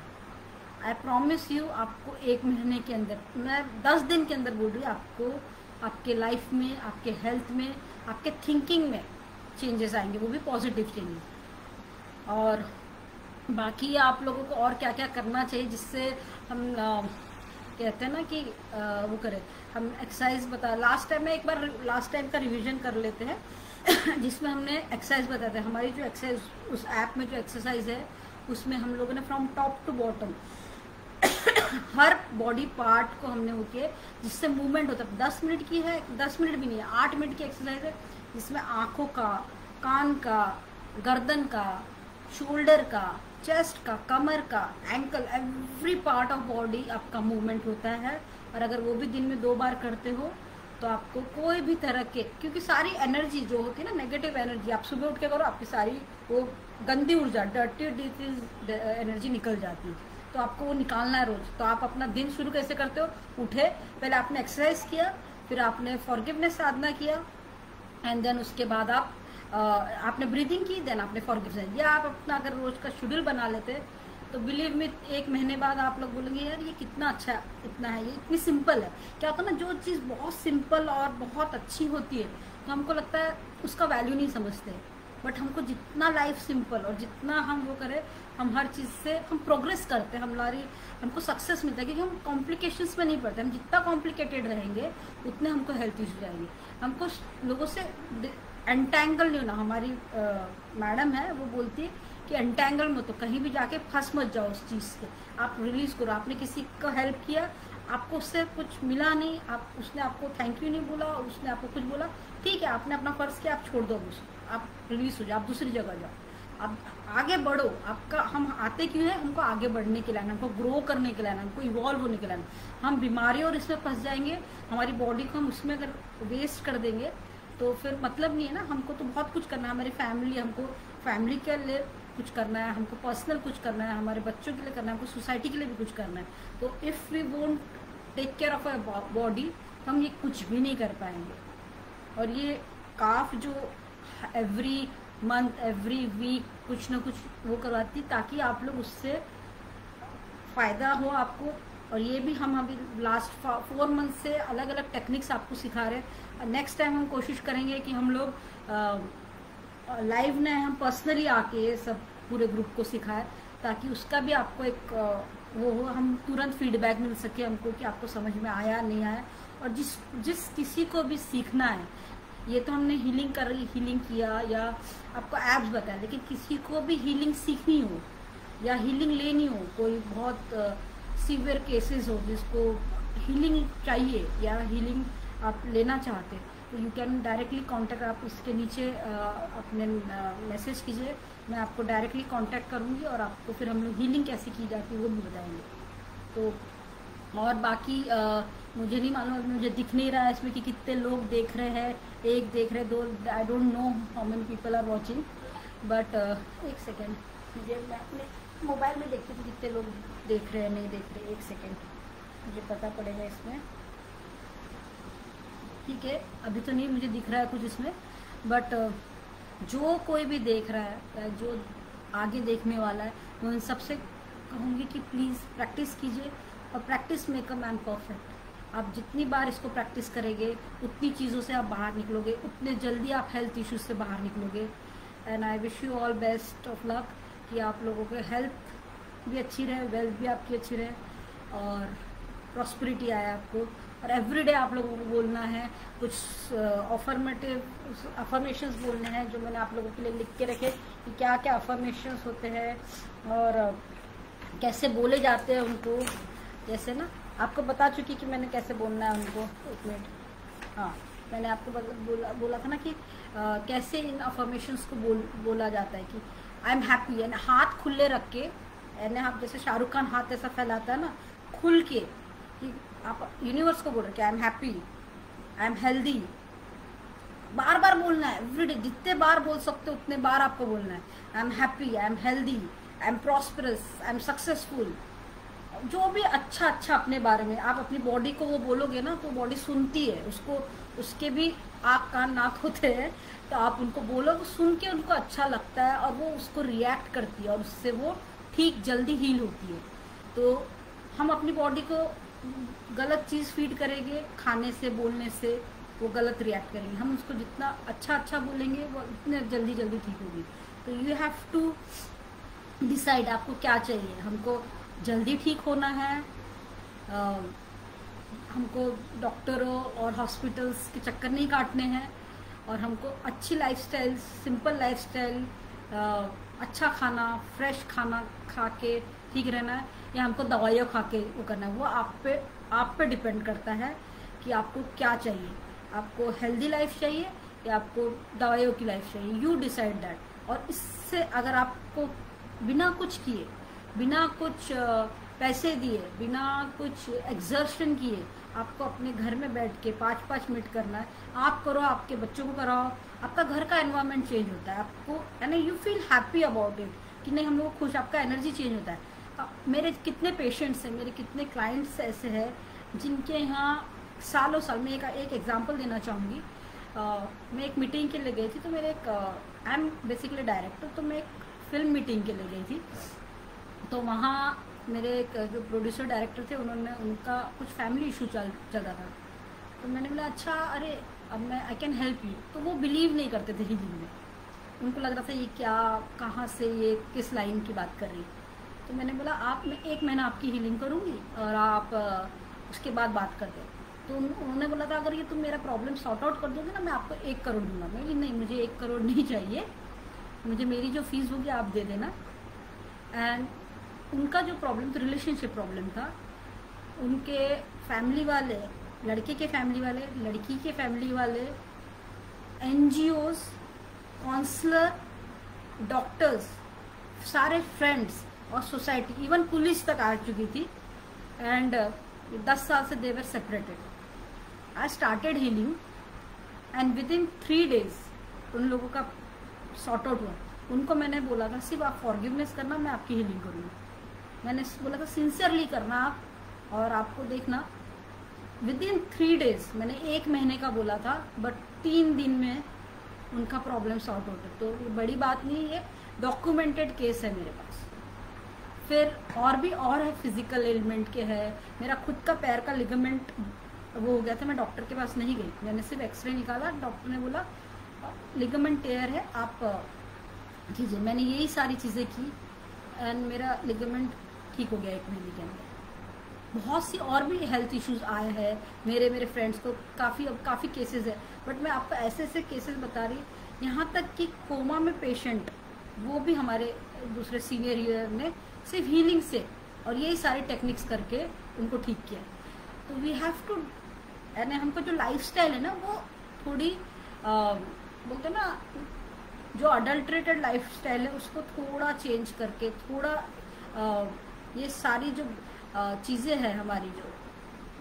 आई प्रॉमिस यू, आपको 1 महीने के अंदर, मैं 10 दिन के अंदर बोल रही हूँ, आपको आपके लाइफ में, आपके हेल्थ में, आपके थिंकिंग में चेंजेस आएंगे, वो भी पॉजिटिव चेंजेस। और बाकी आप लोगों को और क्या क्या करना चाहिए जिससे हम कहते हैं ना कि वो करें, हम एक्सरसाइज बता, लास्ट टाइम का रिवीजन कर लेते हैं जिसमें हमने एक्सरसाइज बताया था। हमारी जो एक्सरसाइज, उस ऐप में जो एक्सरसाइज है उसमें हम लोगों ने फ्रॉम टॉप टू बॉटम हर बॉडी पार्ट को हमने वो किए जिससे मूवमेंट होता है। 10 मिनट की है, 10 मिनट भी नहीं है, 8 मिनट की एक्सरसाइज है, जिसमें आँखों का, कान का, गर्दन का, शोल्डर का, चेस्ट का, कमर का, ankle, every part of body आपका मूवमेंट होता है। और अगर वो भी दिन में 2 बार करते हो तो आपको कोई भी तरह के, क्योंकि सारी एनर्जी जो होती है ना, नेगेटिव एनर्जी, आप सुबह उठ के करो, आपकी सारी वो गंदी ऊर्जा, डर्टी एनर्जी निकल जाती है, तो आपको वो निकालना है रोज। तो आप अपना दिन शुरू कैसे करते हो? उठे, पहले आपने एक्सरसाइज किया, फिर आपने फॉरगिवनेस साधना किया, एंड देन उसके बाद आपने ब्रीदिंग की, देन आपने फॉरगिवनेस। या आप अपना अगर रोज का शेड्यूल बना लेते तो बिलीव में 1 महीने बाद आप लोग बोलेंगे यार ये कितना अच्छा, इतना है, ये इतनी सिंपल है। क्या होता है ना, जो चीज़ बहुत सिंपल और बहुत अच्छी होती है तो हमको लगता है उसका वैल्यू नहीं समझते। बट हमको जितना लाइफ सिंपल और जितना हम वो करें, हम हर चीज़ से हम प्रोग्रेस करते हैं, हमको सक्सेस मिलता है, क्योंकि हम कॉम्प्लिकेशंस में नहीं पड़ते। हम जितना कॉम्प्लिकेटेड रहेंगे उतने हमको हेल्थ इशू जाएंगे। हमको लोगों से एंटैंगल नहीं होना। हमारी मैडम है, वो बोलती है कि एंटैंगल मत हो, कहीं भी जाके फंस मत जाओ उस चीज़ से, आप रिलीज करो। आपने किसी को हेल्प किया, आपको उससे कुछ मिला नहीं, उसने आपको थैंक यू नहीं बोला, उसने आपको कुछ बोला, ठीक है, आपने अपना फर्ज किया, आप छोड़ दो उसको, आप रिलीज हो जाओ, आप दूसरी जगह जाओ, आप आगे बढ़ो। आपका हम आते क्यों है? हमको आगे बढ़ने के लिए, हमको ग्रो करने के लिए, हमको इवॉल्व होने के लिए। हम बीमारियों और इसमें फंस जाएंगे, हमारी बॉडी को हम उसमें अगर वेस्ट कर देंगे तो फिर मतलब नहीं है ना। हमको तो बहुत कुछ करना है, हमारी फैमिली, हमको फैमिली के लिए कुछ करना है, हमको पर्सनल कुछ करना है, हमारे बच्चों के लिए करना है, हमको सोसाइटी के लिए भी कुछ करना है। तो if we won't take care of our body, तो हम ये कुछ भी नहीं कर पाएंगे। और ये काफ जो एवरी मंथ एवरी वीक कुछ ना कुछ वो करवाती, ताकि आप लोग उससे फ़ायदा हो आपको। और ये भी हम अभी लास्ट 4 मंथ से अलग अलग टेक्निक्स आपको सिखा रहे हैं। नेक्स्ट टाइम हम कोशिश करेंगे कि हम लोग लाइव में हम पर्सनली आके ये सब पूरे ग्रुप को सिखाएं, ताकि उसका भी आपको एक वो हो, हम तुरंत फीडबैक मिल सके हमको कि आपको समझ में आया नहीं आया। और जिस किसी को भी सीखना है, ये तो हमने हीलिंग किया या आपको एप्स बताया, लेकिन किसी को भी हीलिंग सीखनी हो या हीलिंग लेनी हो, कोई बहुत सीवियर केसेस हो जिसको हीलिंग चाहिए या हीलिंग आप लेना चाहते, तो यू कैन डायरेक्टली कांटेक्ट। आप इसके नीचे अपने मैसेज कीजिए, मैं आपको डायरेक्टली कांटेक्ट करूँगी और आपको फिर हम लोग हीलिंग कैसे की जाती है वो भी बताएंगे। तो और बाकी मुझे नहीं मालूम, मुझे दिख नहीं रहा है इसमें कि कितने लोग देख रहे हैं, एक देख रहे, 2, I don't know how many people are watching, but एक सेकेंड, मैं अपने मोबाइल में देखती थी कितने लोग देख रहे हैं नहीं देख रहे। एक सेकेंड, मुझे पता पड़ेगा इसमें। ठीक है, अभी तो नहीं मुझे दिख रहा है कुछ इसमें, बट जो कोई भी देख रहा है, जो आगे देखने वाला है, मैं उन सबसे कहूँगी कि प्लीज़ प्रैक्टिस कीजिए, और practice make a man perfect. आप जितनी बार इसको प्रैक्टिस करेंगे, उतनी चीज़ों से आप बाहर निकलोगे, उतने जल्दी आप हेल्थ इश्यूज से बाहर निकलोगे। And I wish you all best of luck, कि आप लोगों के हेल्थ भी अच्छी रहे, वेल्थ भी आपकी अच्छी रहे, और प्रॉस्पेरिटी आए आपको। और एवरीडे आप लोगों को बोलना है, कुछ अफर्मेशंस बोलने हैं, जो मैंने आप लोगों के लिए लिख के रखे कि क्या क्या अफर्मेशंस होते हैं और कैसे बोले जाते हैं उनको। जैसे ना आपको बता चुकी कि मैंने कैसे बोलना है उनको। एक मिनट, हाँ, मैंने आपको बोला था ना कि कैसे इन अफर्मेशंस को बोला जाता है कि आई एम हैप्पी, यानी हाथ खुले रख के, यानी आप जैसे शाहरुख खान हाथ ऐसा फैलाता है ना खुल के, कि आप यूनिवर्स को बोल रहे कि I am happy, I am healthy. बार बार बोलना है, एवरीडे, जितने बार बोल सकते हो उतने बार आपको बोलना है। I am happy, I am healthy, I M prosperous, I am successful. जो भी अच्छा अपने बारे में आप अपनी बॉडी को वो बोलोगे ना, तो बॉडी सुनती है उसको, उसके भी आँख कान नाक होते हैं, तो आप उनको बोलो, वो सुन के उनको अच्छा लगता है और वो उसको रिएक्ट करती है, और उससे वो ठीक जल्दी हील होती है। तो हम अपनी बॉडी को गलत चीज़ फीड करेंगे, खाने से, बोलने से, वो गलत रिएक्ट करेंगे। हम उसको जितना अच्छा बोलेंगे, वो इतने जल्दी ठीक होगी। तो यू हैव टू डिसाइड आपको क्या चाहिए। हमको जल्दी ठीक होना है, हमको डॉक्टरों और हॉस्पिटल्स के चक्कर नहीं काटने हैं, और हमको अच्छी लाइफस्टाइल, सिंपल लाइफस्टाइल, अच्छा खाना, फ्रेश खाना खा के ठीक रहना है, या हमको दवाइयाँ खा के वो करना है। वो आप पे डिपेंड करता है कि आपको क्या चाहिए। आपको हेल्दी लाइफ चाहिए या आपको दवाइयों की लाइफ चाहिए, यू डिसाइड दैट। और इससे अगर आपको बिना कुछ किए, बिना कुछ पैसे दिए, बिना कुछ एक्सर्शन किए, आपको अपने घर में बैठ के 5-5 मिनट करना है, आप करो, आपके बच्चों को कराओ, आपका घर का एनवायरनमेंट चेंज होता है। आपको यानी you feel happy about it, कि नहीं हम लोग खुश, आपका एनर्जी चेंज होता है। मेरे कितने पेशेंट्स हैं, मेरे कितने क्लाइंट्स ऐसे हैं जिनके यहाँ सालों साल, मैं एक एग्जांपल देना चाहूँगी। मैं एक मीटिंग के लिए गई थी, तो मेरे आई एम बेसिकली डायरेक्टर, तो मैं एक फिल्म मीटिंग के लिए गई थी। तो वहाँ मेरे एक जो प्रोड्यूसर डायरेक्टर थे, उनका कुछ फैमिली इशू चल रहा था। तो मैंने बोला अच्छा, अरे अब मैं आई कैन हेल्प यू। तो वो बिलीव नहीं करते थे हीलिंग में, उनको लग रहा था ये क्या, कहाँ से, ये किस लाइन की बात कर रही। तो मैंने बोला मैं 1 महीना आपकी हीलिंग करूँगी और आप उसके बाद बात करते हैं। तो उन्होंने बोला था अगर ये तुम मेरा प्रॉब्लम सॉर्ट आउट कर दोगे ना मैं आपको 1 करोड़ दूंगा। मैं बोली नहीं, मुझे 1 करोड़ नहीं चाहिए, मुझे मेरी जो फीस होगी आप दे देना। एंड उनका जो प्रॉब्लम था, रिलेशनशिप प्रॉब्लम था, उनके फैमिली वाले, लड़के के फैमिली वाले, लड़की के फैमिली वाले, NGOs, काउंसलर, डॉक्टर्स, सारे फ्रेंड्स और सोसाइटी, इवन पुलिस तक आ चुकी थी। एंड 10 साल से they were separated. I started healing and within 3 days उन लोगों का सॉर्ट आउट हुआ। उनको मैंने बोला था सिर्फ आप फॉरगिवनेस करना, मैं आपकी हीलिंग करूँगी। मैंने बोला था सिंसियरली करना आप, और आपको देखना विद इन 3 days, मैंने 1 महीने का बोला था, बट 3 दिन में उनका प्रॉब्लम सॉर्ट आउट है। तो ये बड़ी बात नहीं है, डॉक्यूमेंटेड केस है मेरे पास। फिर और है, फिजिकल एलिमेंट के है। मेरा खुद का पैर का लिगामेंट वो हो गया था, मैं डॉक्टर के पास नहीं गई, मैंने सिर्फ एक्सरे निकाला, डॉक्टर ने बोला लिगामेंट टेयर है, आप कीजिए। मैंने यही सारी चीज़ें की एंड मेरा लिगामेंट ठीक हो गया 1 महीने के अंदर। बहुत सी और भी हेल्थ इश्यूज आए हैं मेरे फ्रेंड्स को, काफ़ी केसेस है, बट मैं आपको ऐसे केसेस बता रही, यहाँ तक कि कोमा में पेशेंट, वो भी हमारे दूसरे सीनियर ईयर ने सिर्फ हीलिंग से और यही सारी टेक्निक्स करके उनको ठीक किया। तो वी हैव टू, यानी हमको जो लाइफस्टाइल है ना वो थोड़ी बोलते हैं ना, जो अडल्ट्रेटेड लाइफस्टाइल है उसको थोड़ा चेंज करके, थोड़ा ये सारी जो चीज़ें हैं हमारी,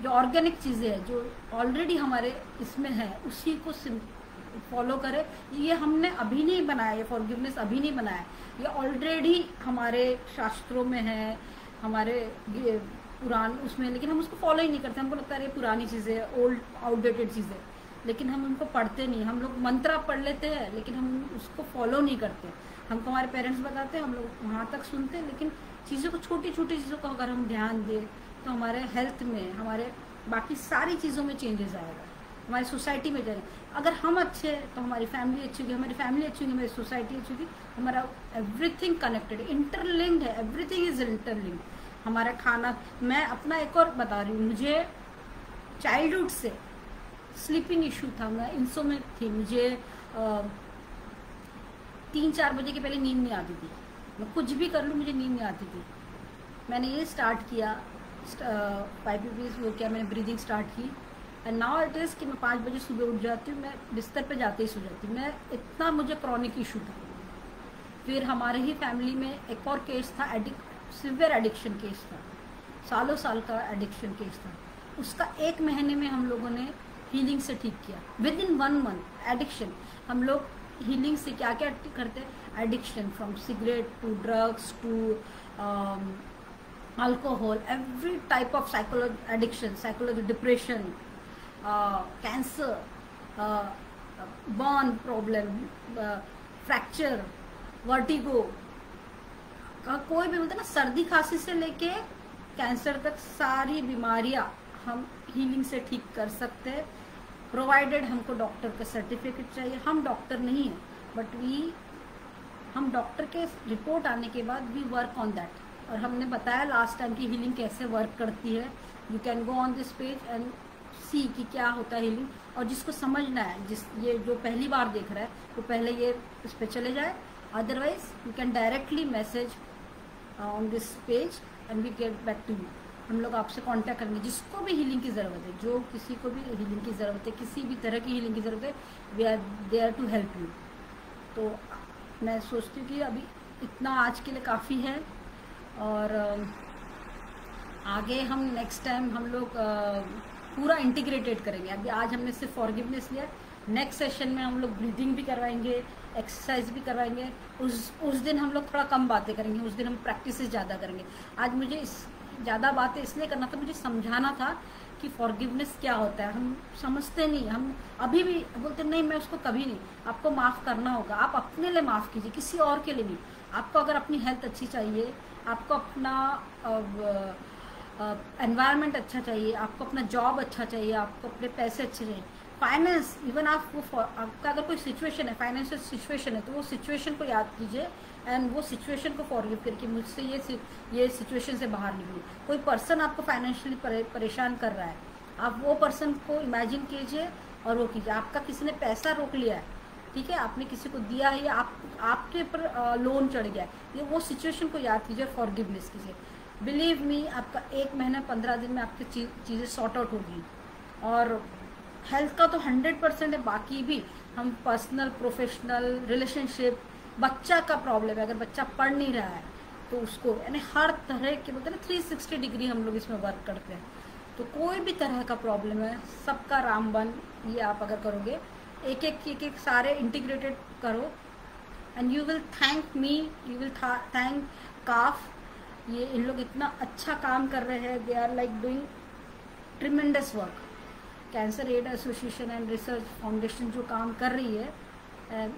जो ऑर्गेनिक चीज़ें हैं जो ऑलरेडी हमारे इसमें है, उसी को फॉलो करें। ये हमने अभी नहीं बनाया, ये फॉरगिवनेस अभी नहीं बनाया, ये ऑलरेडी हमारे शास्त्रों में है, हमारे पुराण उसमें, लेकिन हम उसको फॉलो ही नहीं करते। हमको लगता है ये पुरानी चीज़ें, ओल्ड आउटडेटेड चीज़ें, लेकिन हम उनको पढ़ते नहीं। हम लोग मंत्र पढ़ लेते हैं लेकिन हम उसको फॉलो नहीं करते। हमको हमारे पेरेंट्स बताते हैं, हम लोग वहाँ तक सुनते हैं, लेकिन चीज़ों को, छोटी छोटी चीज़ों को अगर हम ध्यान दें तो हमारे हेल्थ में, हमारे बाकी सारी चीज़ों में चेंजेस आएगा, हमारी सोसाइटी में जाएगा। अगर हम अच्छे हैं तो हमारी फैमिली अच्छी होगी, हमारी फैमिली अच्छी होगी, हमारी सोसाइटी अच्छी होगी, हमारा एवरीथिंग कनेक्टेड, इंटरलिंक्ड है, एवरीथिंग इज इंटरलिंक्ड। हमारा खाना, मैं अपना एक और बता रही हूँ, मुझे चाइल्डहुड से स्लीपिंग इशू था, मैं इंसोम्निया थी, मुझे 3-4 बजे के पहले नींद नहीं आती थी, मैं कुछ भी कर लूँ मुझे नींद नहीं आती थी। मैंने ये स्टार्ट किया, 5 पीपीज वो किया, मैंने ब्रीदिंग स्टार्ट की, एंड नाउ इट इज़ कि मैं 5 बजे सुबह उठ जाती हूँ, मैं बिस्तर पे जाते ही सो जाती हूँ। मैं इतना, मुझे क्रॉनिक इशू था। फिर हमारे ही फैमिली में एक और केस था, सिवियर एडिक्शन केस था, सालों साल का एडिक्शन केस था। उसका 1 महीने में हम लोगों ने हीलिंग से ठीक किया, विद इन 1 month। एडिक्शन, हम लोग हीलिंग से क्या क्या करते हैं, addiction from cigarette to drugs to alcohol, every type of psychology addiction, psychology, depression, cancer, burn problem, fracture, vertigo, कोई भी बोलते ना, सर्दी खांसी से लेके कैंसर तक सारी बीमारियां हम हीलिंग से ठीक कर सकते हैं, प्रोवाइडेड हमको डॉक्टर का सर्टिफिकेट चाहिए। हम डॉक्टर नहीं हैं, बट हम डॉक्टर के रिपोर्ट आने के बाद वी वर्क ऑन दैट। और हमने बताया लास्ट टाइम की हीलिंग कैसे वर्क करती है। You can go on this page and see कि क्या होता है हीलिंग। और जिसको समझना है, ये जो पहली बार देख रहा है, वो पहले ये इस पर चले जाए, otherwise you can directly message on this page and we get back to you. हम लोग आपसे कांटेक्ट करेंगे, जिसको भी हीलिंग की ज़रूरत है, जो किसी को भी हीलिंग की ज़रूरत है, किसी भी तरह की हीलिंग की ज़रूरत है, we are there to help you. तो मैं सोचती हूँ कि अभी इतना आज के लिए काफ़ी है, और आगे हम नेक्स्ट टाइम हम लोग पूरा इंटीग्रेटेड करेंगे। अभी आज हमने सिर्फ फॉरगिवनेस लिया, नेक्स्ट सेशन में हम लोग ब्रीदिंग भी करवाएंगे, एक्सरसाइज भी करवाएंगे। उस दिन हम लोग थोड़ा कम बातें करेंगे, उस दिन हम प्रैक्टिस ज़्यादा करेंगे। आज मुझे ज़्यादा बातें इसलिए करना था, मुझे समझाना था कि फॉरगिवनेस क्या होता है। हम समझते नहीं, हम अभी भी बोलते नहीं मैं उसको कभी नहीं। आपको माफ़ करना होगा, आप अपने लिए माफ़ कीजिए, किसी और के लिए नहीं। आपको अगर अपनी हेल्थ अच्छी चाहिए, आपको अपना एनवायरनमेंट अच्छा चाहिए, आपको अपना जॉब अच्छा चाहिए, आपको अपने पैसे अच्छे चाहिए, फाइनेंस, इवन आप वो आपका अगर कोई सिचुएशन है, फाइनेंशियल सिचुएशन है, तो वो सिचुएशन को याद कीजिए एंड वो सिचुएशन को फॉरगिव करके मुझसे ये सिचुएशन से बाहर निकलिए। कोई पर्सन आपको फाइनेंशियली परेशान कर रहा है, आप वो पर्सन को इमेजिन कीजिए और वो कीजिए। आपका किसी ने पैसा रोक लिया है, ठीक है, आपने किसी को दिया है या आपके ऊपर लोन चढ़ गया है, ये वो सिचुएशन को याद कीजिए और फॉरगिवनेस कीजिए। बिलीव मी, आपका 1 महीना 15 दिन में आपकी चीज़ें सॉर्ट आउट होगी। और हेल्थ का तो 100% है, बाकी भी हम पर्सनल, प्रोफेशनल, रिलेशनशिप, बच्चा का प्रॉब्लम है, अगर बच्चा पढ़ नहीं रहा है तो उसको, यानी हर तरह के बोलते हैं ना 360 डिग्री हम लोग इसमें वर्क करते हैं। तो कोई भी तरह का प्रॉब्लम है, सबका रामबन, ये आप अगर करोगे, एक एक सारे इंटीग्रेटेड करो and you will thank me, you will thank काफ। ये इन लोग इतना अच्छा काम कर रहे हैं, they are like doing tremendous work. Cancer aid association and research foundation जो काम कर रही है,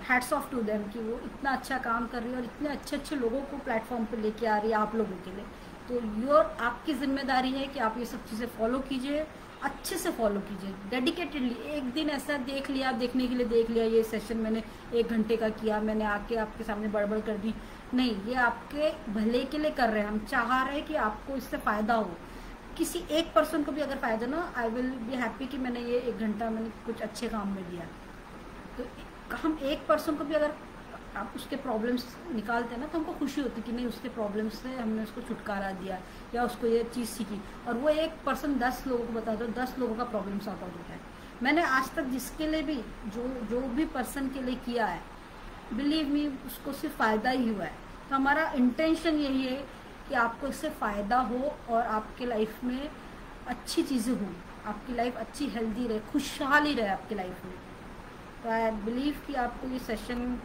हैट्स ऑफ टू देम कि वो इतना अच्छा काम कर रही है और इतने अच्छे अच्छे लोगों को प्लेटफॉर्म पे लेके आ रही है आप लोगों के लिए। तो आपकी जिम्मेदारी है कि आप ये सब चीज़ें फॉलो कीजिए, अच्छे से फॉलो कीजिए, डेडिकेटेडली। एक दिन ऐसा देख लिया, देखने के लिए देख लिया, ये सेशन मैंने 1 घंटे का किया, मैंने आके आपके सामने बड़बड़ कर दी, नहीं, ये आपके भले के लिए कर रहे हैं। हम चाह रहे हैं कि आपको इससे फ़ायदा हो, किसी एक पर्सन को भी अगर फ़ायदा ना, आई विल बी हैप्पी कि मैंने ये 1 घंटा मैंने कुछ अच्छे काम में दिया। तो हम एक पर्सन को भी अगर आप उसके प्रॉब्लम्स निकालते हैं ना, तो हमको खुशी होती कि नहीं, उसके प्रॉब्लम्स से हमने उसको छुटकारा दिया या उसको ये चीज़ सीखी। और वो एक पर्सन 10 लोगों को बता दो, 10 लोगों का प्रॉब्लम सॉर्ट आउट होता है। मैंने आज तक जिसके लिए भी जो भी पर्सन के लिए किया है, बिलीव मी, उसको सिर्फ फ़ायदा ही हुआ है। तो हमारा इंटेंशन यही है कि आपको इससे फ़ायदा हो और आपके लाइफ में अच्छी चीज़ें हों, आपकी लाइफ अच्छी हेल्दी रहे, खुशहाली रहे आपकी लाइफ में। तो आई बिलीव कि आपको ये सेशन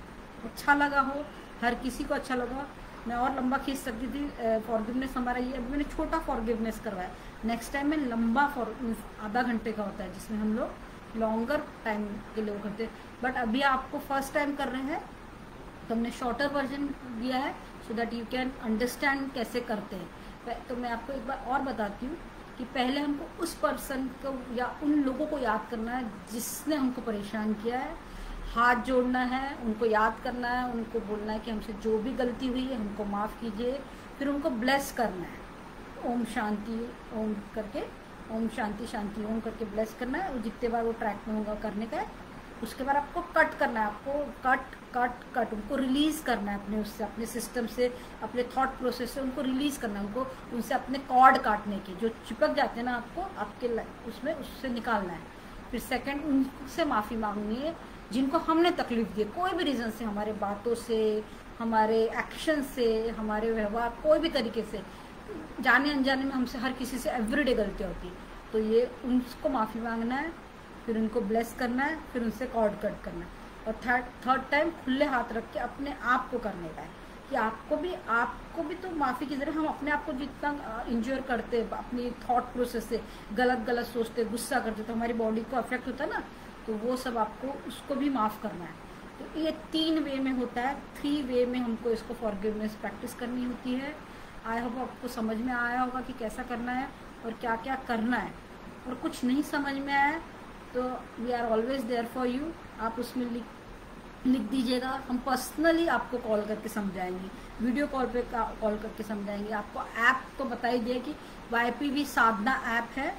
अच्छा लगा हो, हर किसी को अच्छा लगा। मैं और लंबा खींच सकती थी, फॉरगिवनेस हमारा ये, अभी मैंने छोटा फॉरगिवनेस करवाया, नेक्स्ट टाइम में लंबा आधा घंटे का होता है, जिसमें हम लोग लॉन्गर टाइम के लिए वो करते हैं। बट अभी आपको फर्स्ट टाइम कर रहे हैं तो हमने शॉर्टर वर्जन दिया है, so that you can understand कैसे करते हैं। तो मैं आपको एक बार और बताती हूँ कि पहले हमको उस पर्सन को या उन लोगों को याद करना है जिसने हमको परेशान किया है, हाथ जोड़ना है, उनको याद करना है, उनको बोलना है कि हमसे जो भी गलती हुई है हमको माफ़ कीजिए, फिर उनको ब्लेस करना है, ओम शांति ओम करके, ओम शांति शांति ओम करके ब्लेस करना है। और जितने बार वो ट्रैक में होगा करने का है, उसके बाद आपको कट करना है, आपको कट कट कट उनको रिलीज़ करना है अपने उससे, अपने सिस्टम से, अपने थॉट प्रोसेस से उनको रिलीज़ करना है, उनको उनसे अपने कॉर्ड काटने के जो चिपक जाते हैं ना आपको आपके उसमें, उससे निकालना है। फिर सेकंड, उनसे माफ़ी मांगनी है जिनको हमने तकलीफ दी, कोई भी रीज़न से, हमारे बातों से, हमारे एक्शन से, हमारे व्यवहार, कोई भी तरीके से, जाने अनजाने में हमसे हर किसी से एवरीडे गलतियाँ होती। तो ये उनको माफ़ी मांगना है, फिर उनको ब्लेस करना है, फिर उनसे कॉर्ड कट करना है। और थर्ड टाइम खुले हाथ रख के अपने आप को करने का है कि आपको भी तो माफ़ी की ज़रूरत। हम अपने आप को जितना इंजोर करते, अपनी थॉट प्रोसेस से गलत सोचते, गुस्सा करते, तो हमारी बॉडी को अफेक्ट होता है ना, तो वो सब आपको उसको भी माफ़ करना है। तो ये 3 वे में होता है, 3 वे में हमको इसको फॉरगिवनेस प्रैक्टिस करनी होती है। आई होप आपको समझ में आया होगा कि कैसा करना है और क्या क्या करना है। और कुछ नहीं समझ में आया तो we are always there for you, आप उसमें लिख दीजिएगा, हम पर्सनली आपको कॉल करके समझाएंगे, वीडियो कॉल पे कॉल करके समझाएंगे। आपको ऐप तो बता ही दिया कि YPV साधना ऐप है,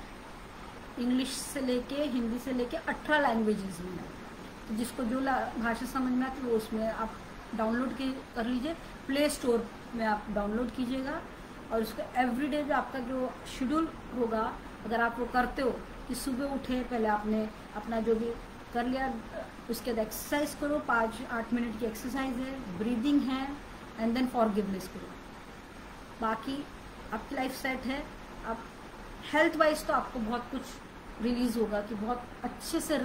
इंग्लिश से लेके हिंदी से लेके 18 लैंग्वेजेस में है। तो जिसको जो भाषा समझ में आती है वो उसमें आप डाउनलोड कर लीजिए, प्ले स्टोर में आप डाउनलोड कीजिएगा। और उसको एवरीडे जो आपका जो शेड्यूल होगा, अगर आप वो करते हो कि सुबह उठे, पहले आपने अपना जो भी कर लिया, उसके बाद एक्सरसाइज करो, 5-8 मिनट की एक्सरसाइज है, ब्रीदिंग है, एंड देन फॉरगिवनेस करो। बाकी आपकी लाइफ सेट है। आप हेल्थ वाइज तो आपको बहुत कुछ रिलीज़ होगा कि बहुत अच्छे से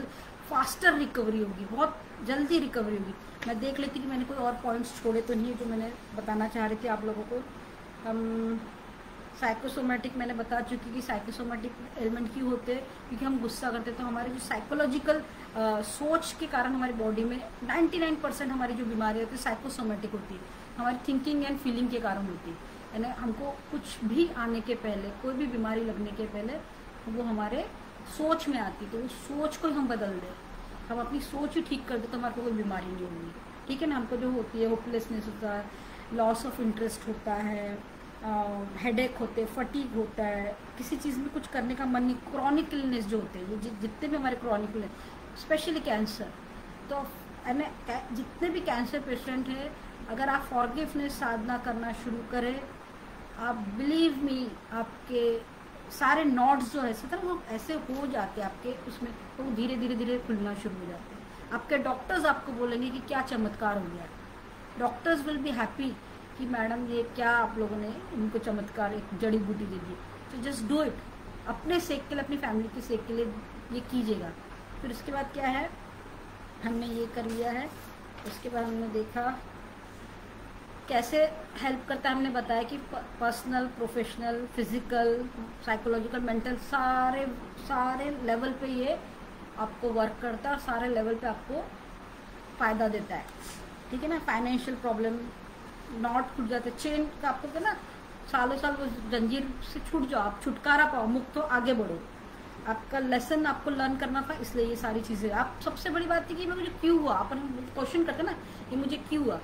फास्टर रिकवरी होगी, बहुत जल्दी रिकवरी होगी। मैं देख लेती कि मैंने कोई और पॉइंट्स छोड़े तो नहीं जो मैंने बताना चाह रही थी आप लोगों को। साइकोसोमेटिक मैंने बता चुकी कि साइकोसोमेटिक एलिमेंट क्यों होते हैं, क्योंकि हम गुस्सा करते हैं तो हमारे जो साइकोलॉजिकल सोच के कारण हमारी बॉडी में 99% हमारी जो बीमारी होती है साइकोसोमेटिक होती है, हमारी थिंकिंग एंड फीलिंग के कारण होती है। यानी हमको कुछ भी आने के पहले, कोई भी बीमारी लगने के पहले वो हमारे सोच में आती है, तो उस सोच को हम बदल दें, हम अपनी सोच ही ठीक कर दे तो हमारे को कोई बीमारी नहीं होगी, ठीक है ना। हमको जो होती है होपलेसनेस होता है, लॉस ऑफ इंटरेस्ट होता है, हेडेक होते हैं, फटीग होता है, किसी चीज़ में कुछ करने का मन नहीं, क्रॉनिक इलनेस जो होते हैं, ये जितने भी हमारे क्रॉनिक इलनेस, स्पेशली कैंसर, तो जितने भी कैंसर पेशेंट हैं, अगर आप फॉरगिवनेस साधना करना शुरू करें, आप बिलीव मी, आपके सारे नॉट्स जो है मतलब वो ऐसे हो जाते हैं आपके उसमें, तो धीरे धीरे धीरे खुलना शुरू हो जाते हैं। आपके डॉक्टर्स आपको बोलेंगे कि क्या चमत्कार हो गया, डॉक्टर्स विल बी हैप्पी कि मैडम ये क्या आप लोगों ने इनको चमत्कार, एक जड़ी बूटी दे दी। तो जस्ट डू इट, अपने सेक के लिए, अपनी फैमिली के सेक के लिए ये कीजिएगा। फिर उसके बाद क्या है, हमने ये कर लिया है, उसके बाद हमने देखा कैसे हेल्प करता है। हमने बताया कि personal, professional, physical, psychological, mental, सारे लेवल पे ये आपको वर्क करता है, सारे लेवल पे आपको फ़ायदा देता है, ठीक है ना। फाइनेंशियल प्रॉब्लम, नॉट टूट जाते, चेन का आपको क्या ना, सालों साल वो जंजीर से छूट जाओ, आप छुटकारा पाओ, मुक्त हो, आगे बढ़ो। आपका लेसन आपको लर्न करना था, इसलिए ये सारी चीज़ें। आप सबसे बड़ी बात थी कि मुझे क्यों हुआ, अपन क्वेश्चन करते ना, ये मुझे क्यों हुआ,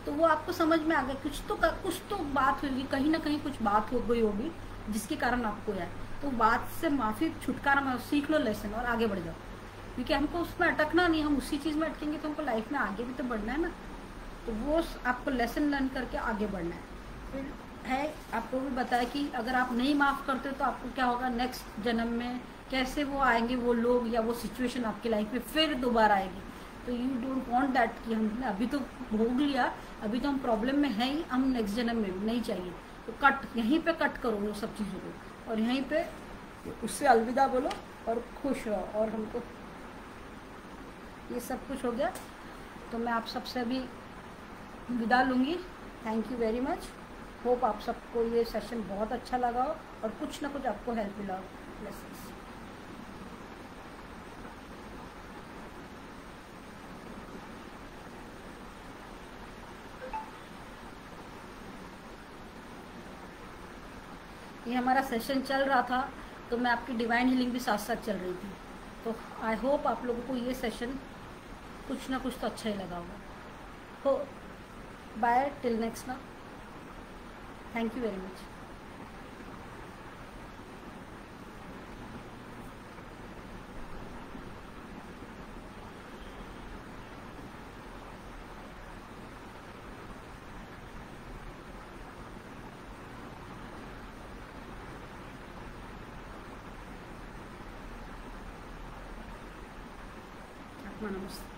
तो वो आपको समझ में आ गया, कुछ तो बात होगी, कहीं ना कहीं कुछ बात हो गई होगी जिसके कारण आपको यार, तो बात से माफ़ी, छुटकारा सीख लो लेसन और आगे बढ़ जाओ, क्योंकि हमको उसमें अटकना नहीं, हम उसी चीज़ में अटकेंगे तो हमको लाइफ में आगे भी तो बढ़ना है ना। तो वो आपको लेसन लर्न करके आगे बढ़ना है। फिर है आपको भी बताया कि अगर आप नहीं माफ़ करते तो आपको क्या होगा, नेक्स्ट जन्म में कैसे वो आएंगे, वो लोग या वो सिचुएशन आपकी लाइफ में फिर दोबारा आएगी। तो यू डोंट वांट दैट कि हमने अभी तो भोग लिया, अभी तो हम प्रॉब्लम में हैं ही, हम नेक्स्ट जन्म में नहीं चाहिए। तो यहीं पे कट करो वो सब चीज़ों को, और यहीं पे उससे अलविदा बोलो और खुश रहो। और हमको ये सब कुछ हो गया, तो मैं आप सबसे अभी विदा लूँगी। Thank you very much. Hope आप सबको ये सेशन बहुत अच्छा लगा हो और कुछ ना कुछ आपको हेल्प मिला हो। ब्लेसिंग्स। ये हमारा सेशन चल रहा था, तो मैं आपकी डिवाइन हीलिंग भी साथ साथ चल रही थी। तो आई होप आप लोगों को ये सेशन कुछ ना कुछ तो अच्छा ही लगा होगा। हो बाय टिल नेक्स्ट ना, थैंक यू वेरी मच। नमस्ते।